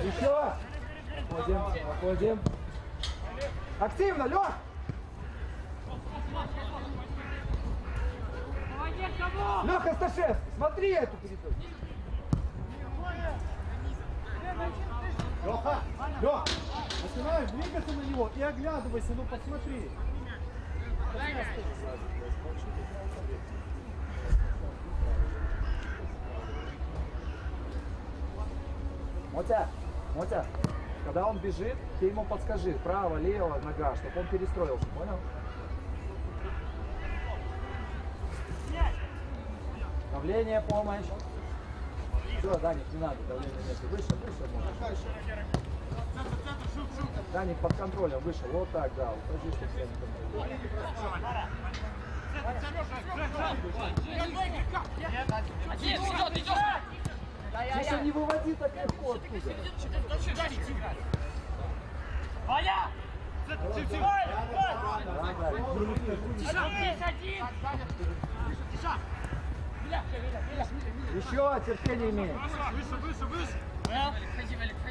Еще. Отходим. Активно, Лех. Леха Сташевский, смотри эту передачу. Леха, начинаешь двигаться на него и оглядывайся, ну посмотри. Мотя, когда он бежит, ты ему подскажи, право, лево, нога, чтобы он перестроился, понял? Давление, помощь. Все, Даник, не надо, давление нет. Выше, можешь, выше. Даник, под контролем, выше, вот так, да, укажи, что тебя не контролирует. Тише, не выводи так легко оттуда. Ваня! Еще терпение имеет.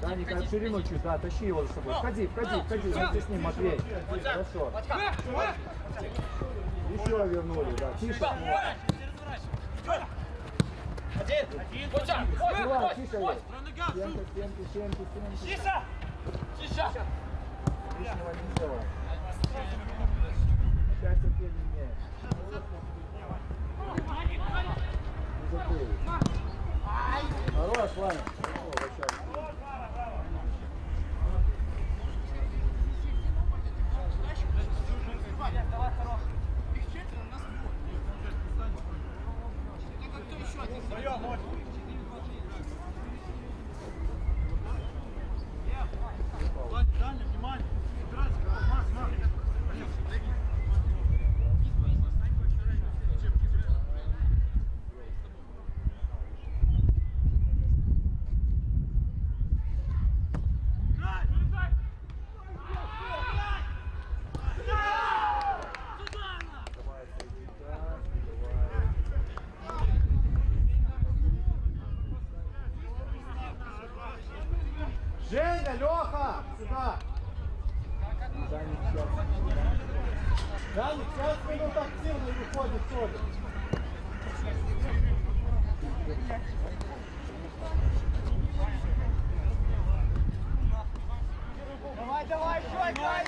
Даник, от ширину чуть, да, тащи его за собой. Входи вместе с ним, Матвей. Хорошо. Еще вернули, да, тише. Иван, тише есть. Стенки. Тише! Тише! Лишнего не делай. Опять терпение имеет. Не закрыли. Хорош, Ваня. Давай, хорош. Даня, внимание. Играть, Макс. Женя, Леха, сюда. Даник, 5 минут активно и выходит тоже. Давай, еще играй!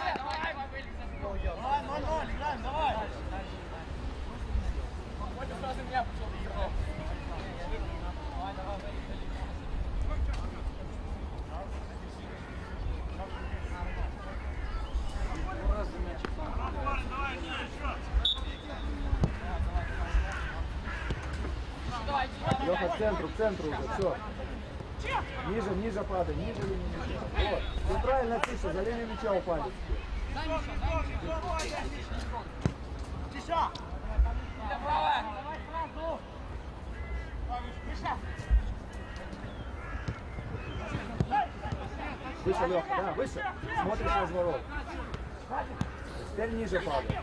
Давай, 0-0, играем, давай! Хоть сразу меня пошел играл. Давай. Леха, к центру уже, все. Ниже падай, ниже линии мяча. Вот, ты правильно тише, за линию мяча упали. Тише! Давай сразу! Выше, Леха, да, выше. Смотришь разворот. Теперь ниже падай.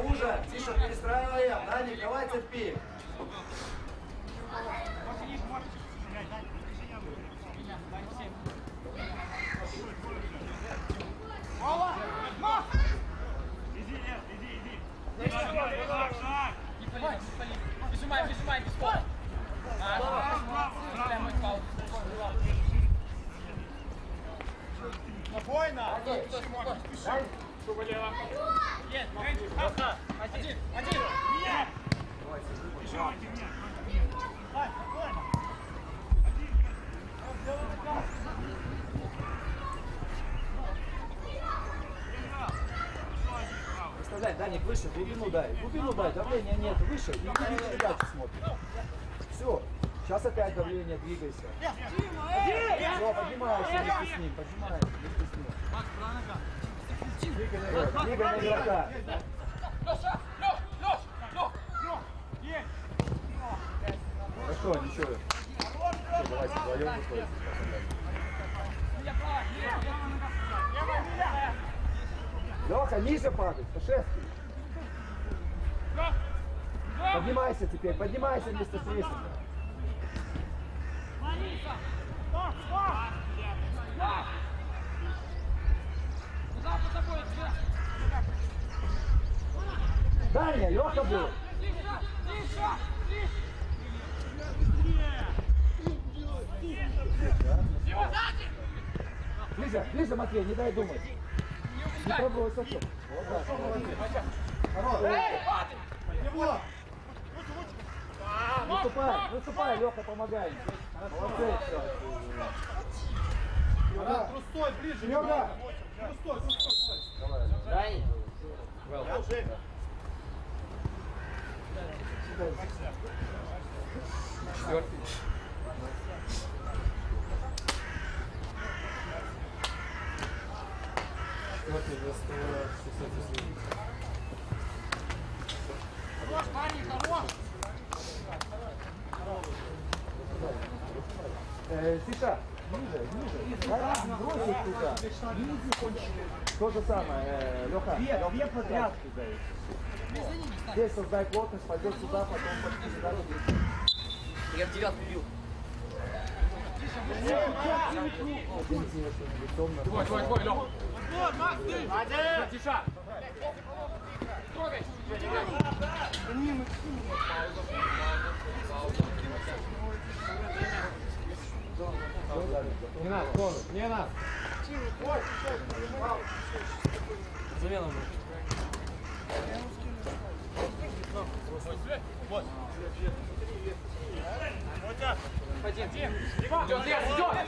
Уже. Тише, перестраиваем. Даник, давай терпи. Прижимай, без пола. Спокойно. Есть, один. Представляй, Даник, выше, глубину дай, давления нет, выше, и передачи смотри. Все, сейчас опять давление, двигайся. Все, поднимайся вместе с ним, Двигай на игрока. Хорошо, ничего. Все, давайте вдвоем выходим. Леха, ниже падай, по шествию. Поднимайся теперь, поднимайся вместе с Рейсом. Даня, Леха был. Ближе, Матвей, не дай думать. Не пробуй высоко. Выступай, Леха, помогай. Молодцы. Трустой, ближе. Серега. Трустой. Давай. Четвертый. Четвертый за 160. Хорош, парень, хорош! Тиша, ниже. Бросить туда. То же самое, Леха. Две подряд. Здесь создай плотность, пойдет сюда, потом почти сюда. Я в девятку бил. Твой, Лёха! Вот, Макс, ты! Тиша! Трогай! Не надо, Конор, не надо. Замена. Вот. Идем, идем!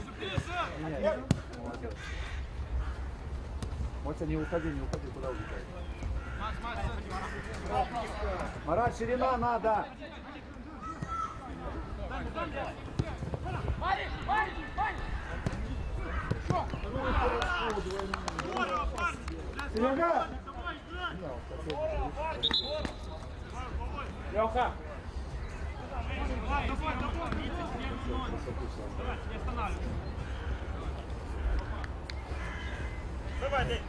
Мотя, не уходи, куда убегай. Марат, ширина надо. Парень, парень, парень! Серега! Леха! Давай, Дэй.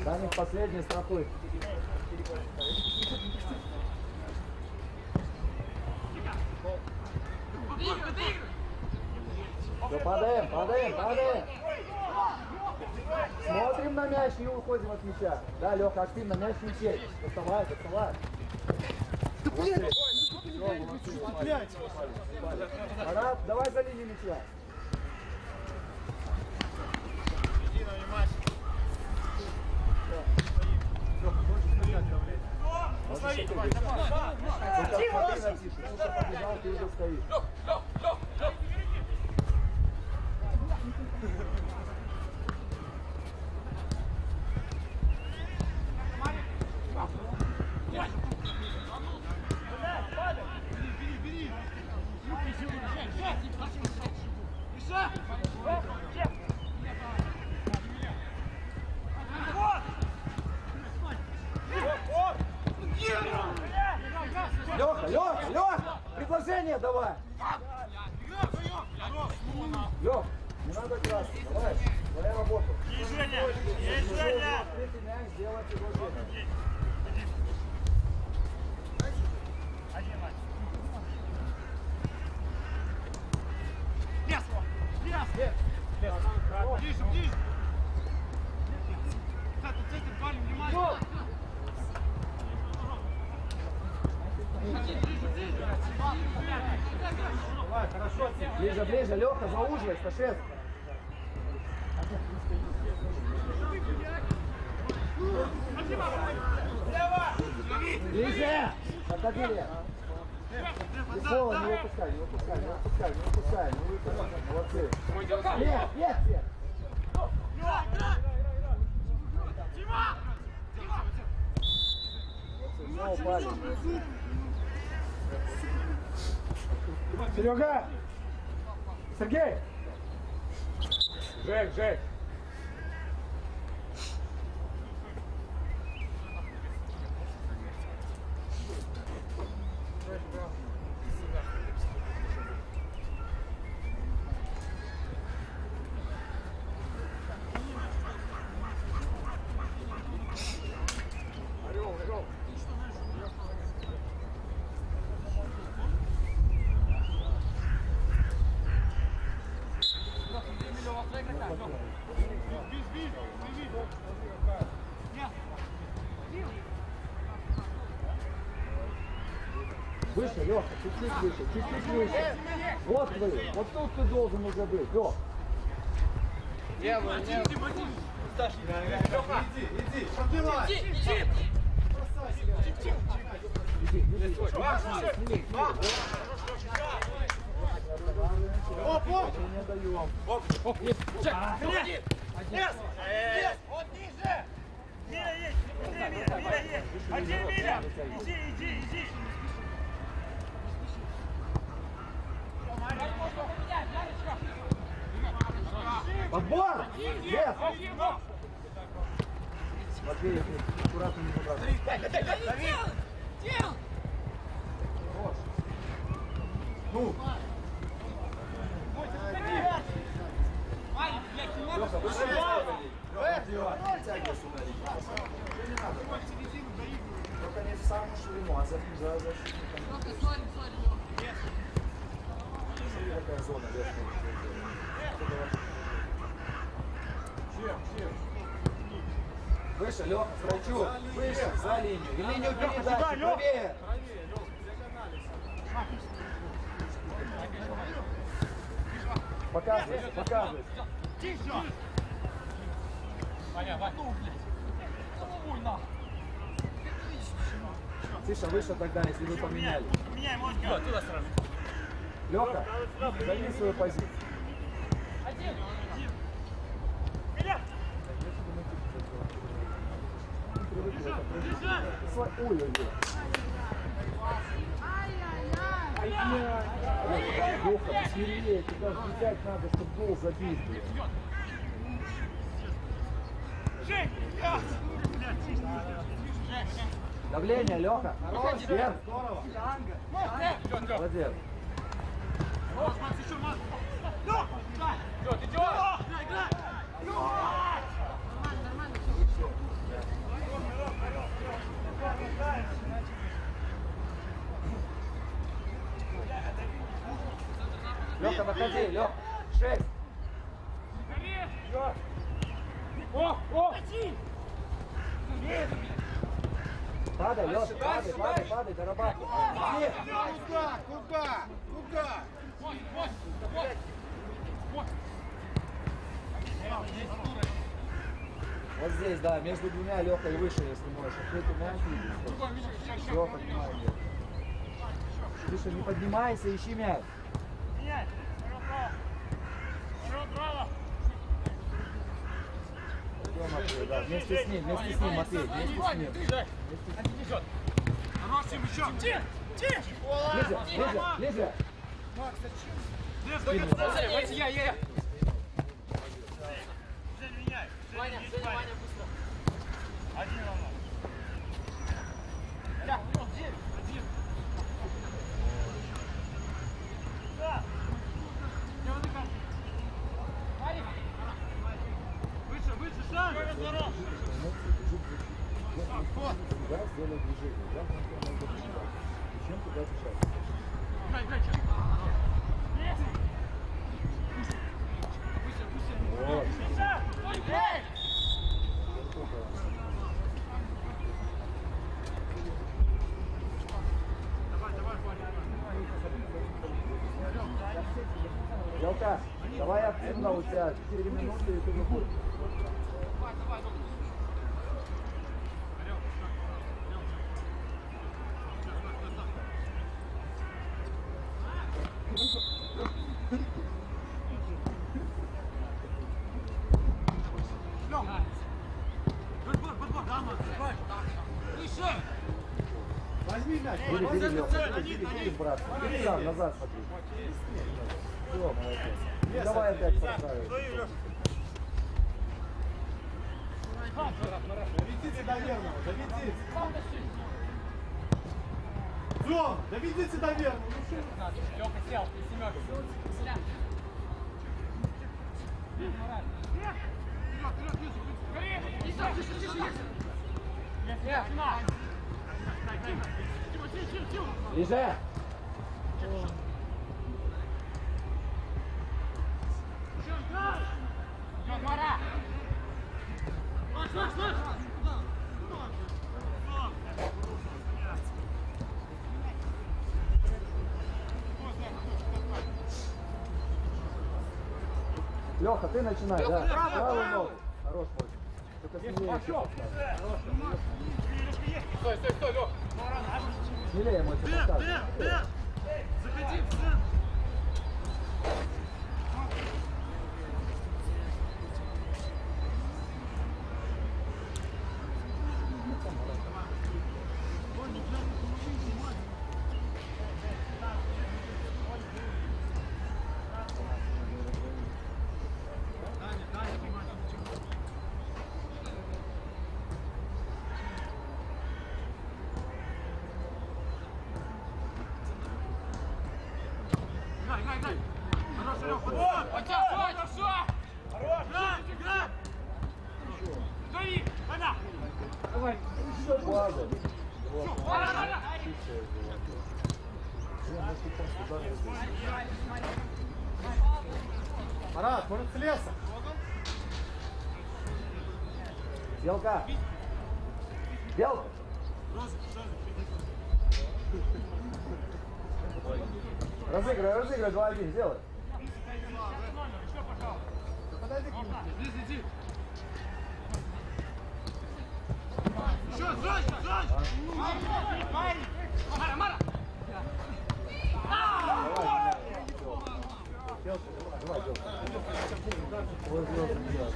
Даник последний страхуй. Все, падаем. Смотрим на мяч, не уходим от мяча. Да, Леха, активно, мяч не сеть. Доставай. Да блин! Марат, давай за линию мяча. Посмотри, Смотри на Тишу. Тиша побежал, ты уже стоишь. Леха, предложение давай. Лех, не надо красить, давай, твоя работа. Движение! Третий мяч, сделай предложение. Ближе, ближе! Кстати, центр, парень, внимание! Ближе, Леха, зауживай, Сташев. Ближе! Отходили. Легко, не выпускай. Молодцы. Нет. Снова парень. Серега! Сергей! Жек! Выше, Леха, чуть-чуть выше. Вот вы, вот тут ты должен уже быть, Лех. Левый. Иди, подбивай. Иди! Оп, оп. Не даем. Вот ниже! Миля есть! Миля есть! Один Миля! Иди! Подбор! Yes! Матвей, аккуратно не забрать. Ну! Лёха, выше вытягивай сюда. Не надо. Только не в самую ширину, а за защитником. Смотри, какая зона верхняя. Выше, Лёха, Стройчук. Выше, за линию. И линию передачи, правее. Показывай. Тише, выше тогда, если вы поменяли. Меняй, Монька! Туда сразу! Лёха, займи свою позицию. Миля! Ой-ой-ой. Лёха, посмирее, тебя взять надо, чтобы гол забить. Жень! Давление, Лёха. Вверх. Молодец. Лёха, выходи, Лёха. 6. Падай, Лёша, падай, дорабатывай. Куда? Вот здесь, да, между двумя Лёхой выше, если можешь. Открытый мяч видишь. Всё, поднимай. Тише, не поднимайся, ищи мяч. Меняй! Право! Всё, Матвей, да, вместе с ним, Матвей, вместе с ним. Хороший мячом! Ближе. Я! Жень, меняй! Ваня, быстро! Один равно! Один! Да! Выше, шаг! Разворот! Да, сделай движение. Да, чем туда бежать? Играй! Вот. Лёха, давай активно, у тебя 4 минуты и ты выходишь. Возьми мяч. Бери, Лёха, бери, брат. Бери сам, назад смотри. Всё, молодец. Ну, давай опять поставим. Доведите до верного, доведите. Зон, доведите до верного. Лёха сел, ты семёрка. Ближе. Леха, ты начинай, да. Правую ногу. Хорош, мой. Только смелее еще поставь. Стой, стой, стой, Лёх. Смелее ему это поставь. Заходи в центр. Ладно. Марат, может с леса? Белка. Белка. Разыгрывай, разыгрывай, 2-1, сделай. Подойди к нему. Иди. Еще, сзади. Мара. Белка, давай, Белка. Ой, Белка, делай.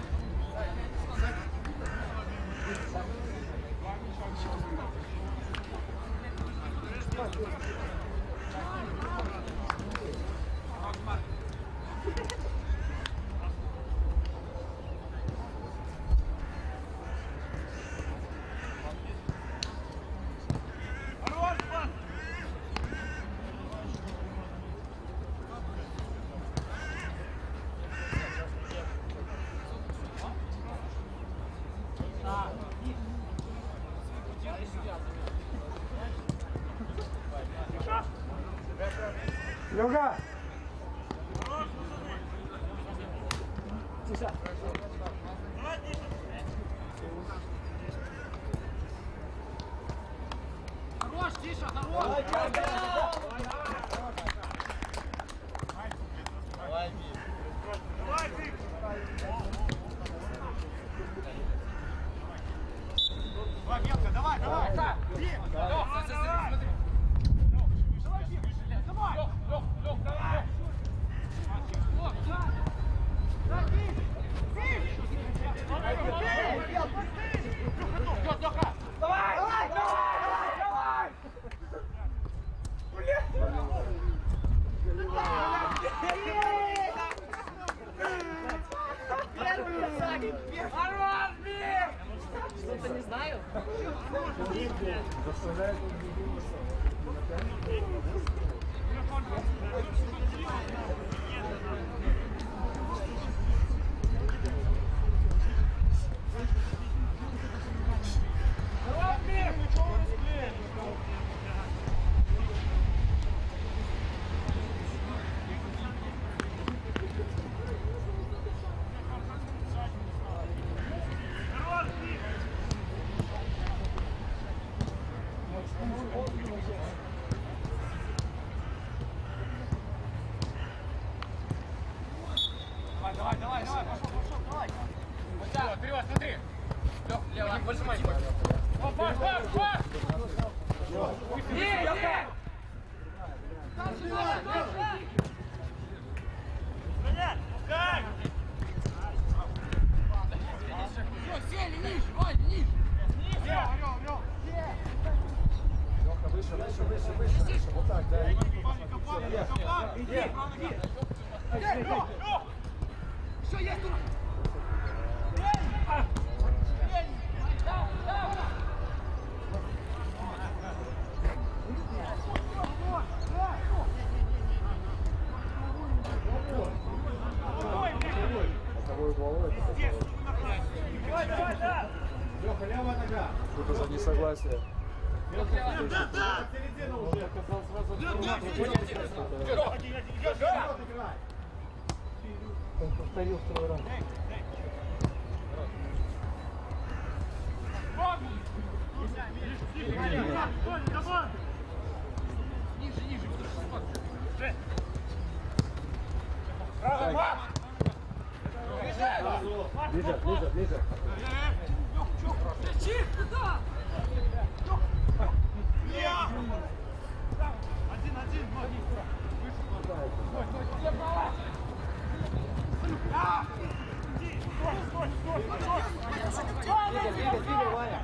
Лёга! Тише. Хорош, тише, хорош. Давай, Белка, давай. Что-то не знаю. Заставляет он Давай, пошел, давай. Вперед, смотри. Лёх, лево, больше мать. Паш! Лёха, выше. Вот так, да. Все, есть тут. Боковой головой это Лёха, левая нога. что-то за несогласие. Середина уже. Он повторил второй раз. Ближе. Двигай, Ваня.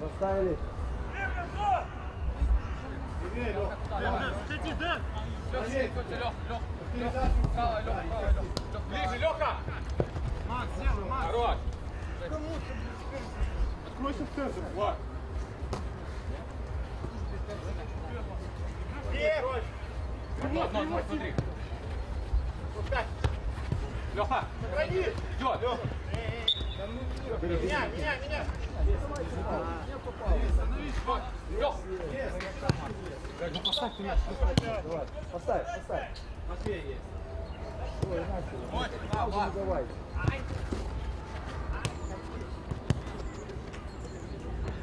Расставили. Ближе, Леха! Хорош! Откройся в центр. Вот! Вот, смотри. Леха! Идет! Меня! Лех! Ну поставь ты мяч. Давай. Поставь. Матвей есть. Ой, Настя. Не давай.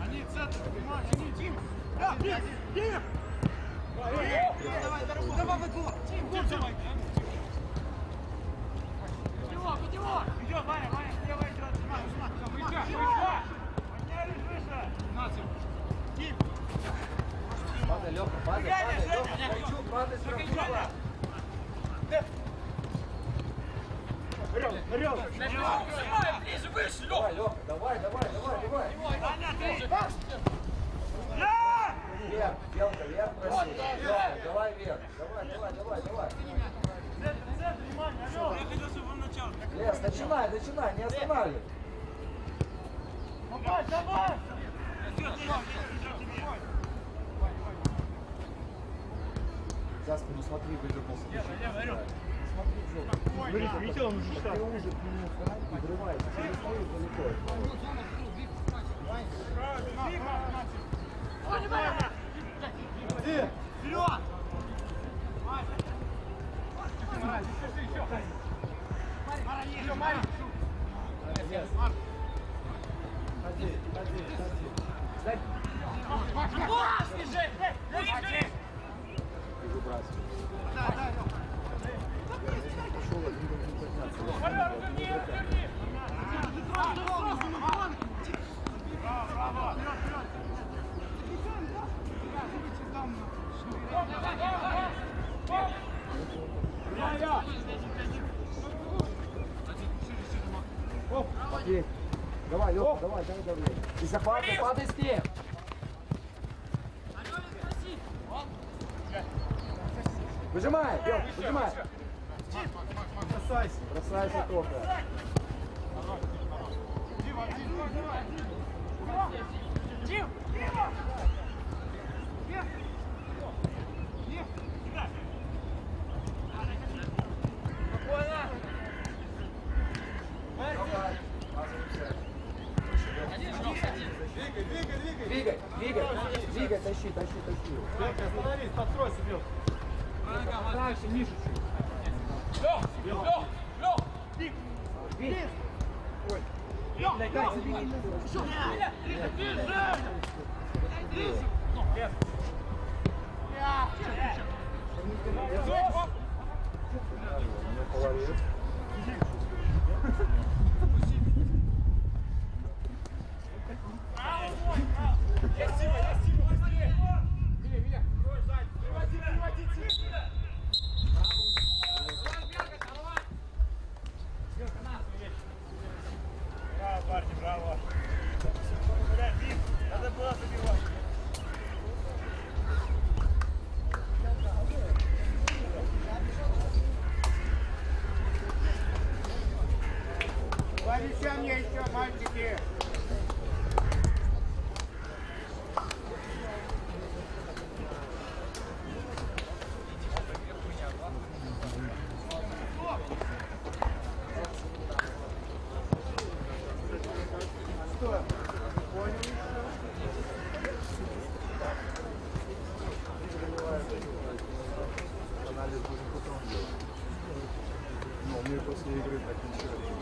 Они центр, понимаешь, они Тим. Да, Тим! Давай, выгул! Тим, давай! Идет, Ваня, делай, поднялись выше! Тим! Падай, Леха, падай, Леха. Хочу, падай, сразу. Ближе, выше, Давай, Леха, давай. Ваня, ты! Вверх, Белка, вверх, проси. Леха, давай вверх. Давай. Центр, внимание, алло! Я хотел, чтобы он начал. Лес, начинай, не останавливай. Давай! За спину смотри, выдернулся. Смотри, видел, он уже Ты уже к нему встань и врывайся. Через свою далеко. Вперед! И выбрасывай. Пошел один, должен подняться. Матвей, давай, Леха, давай. И захватай, падай с ним. Выжимай, Белка, выжимай. Бросайся только. Двигай, тащи. Остановись, подстрой себе. Дальше, ниже чуть. Лех! Браво, парни, браво. Надо было забивать. Помещай мне еще, мальчики. Анализ будем потом делать. Но мы после игры так ничего.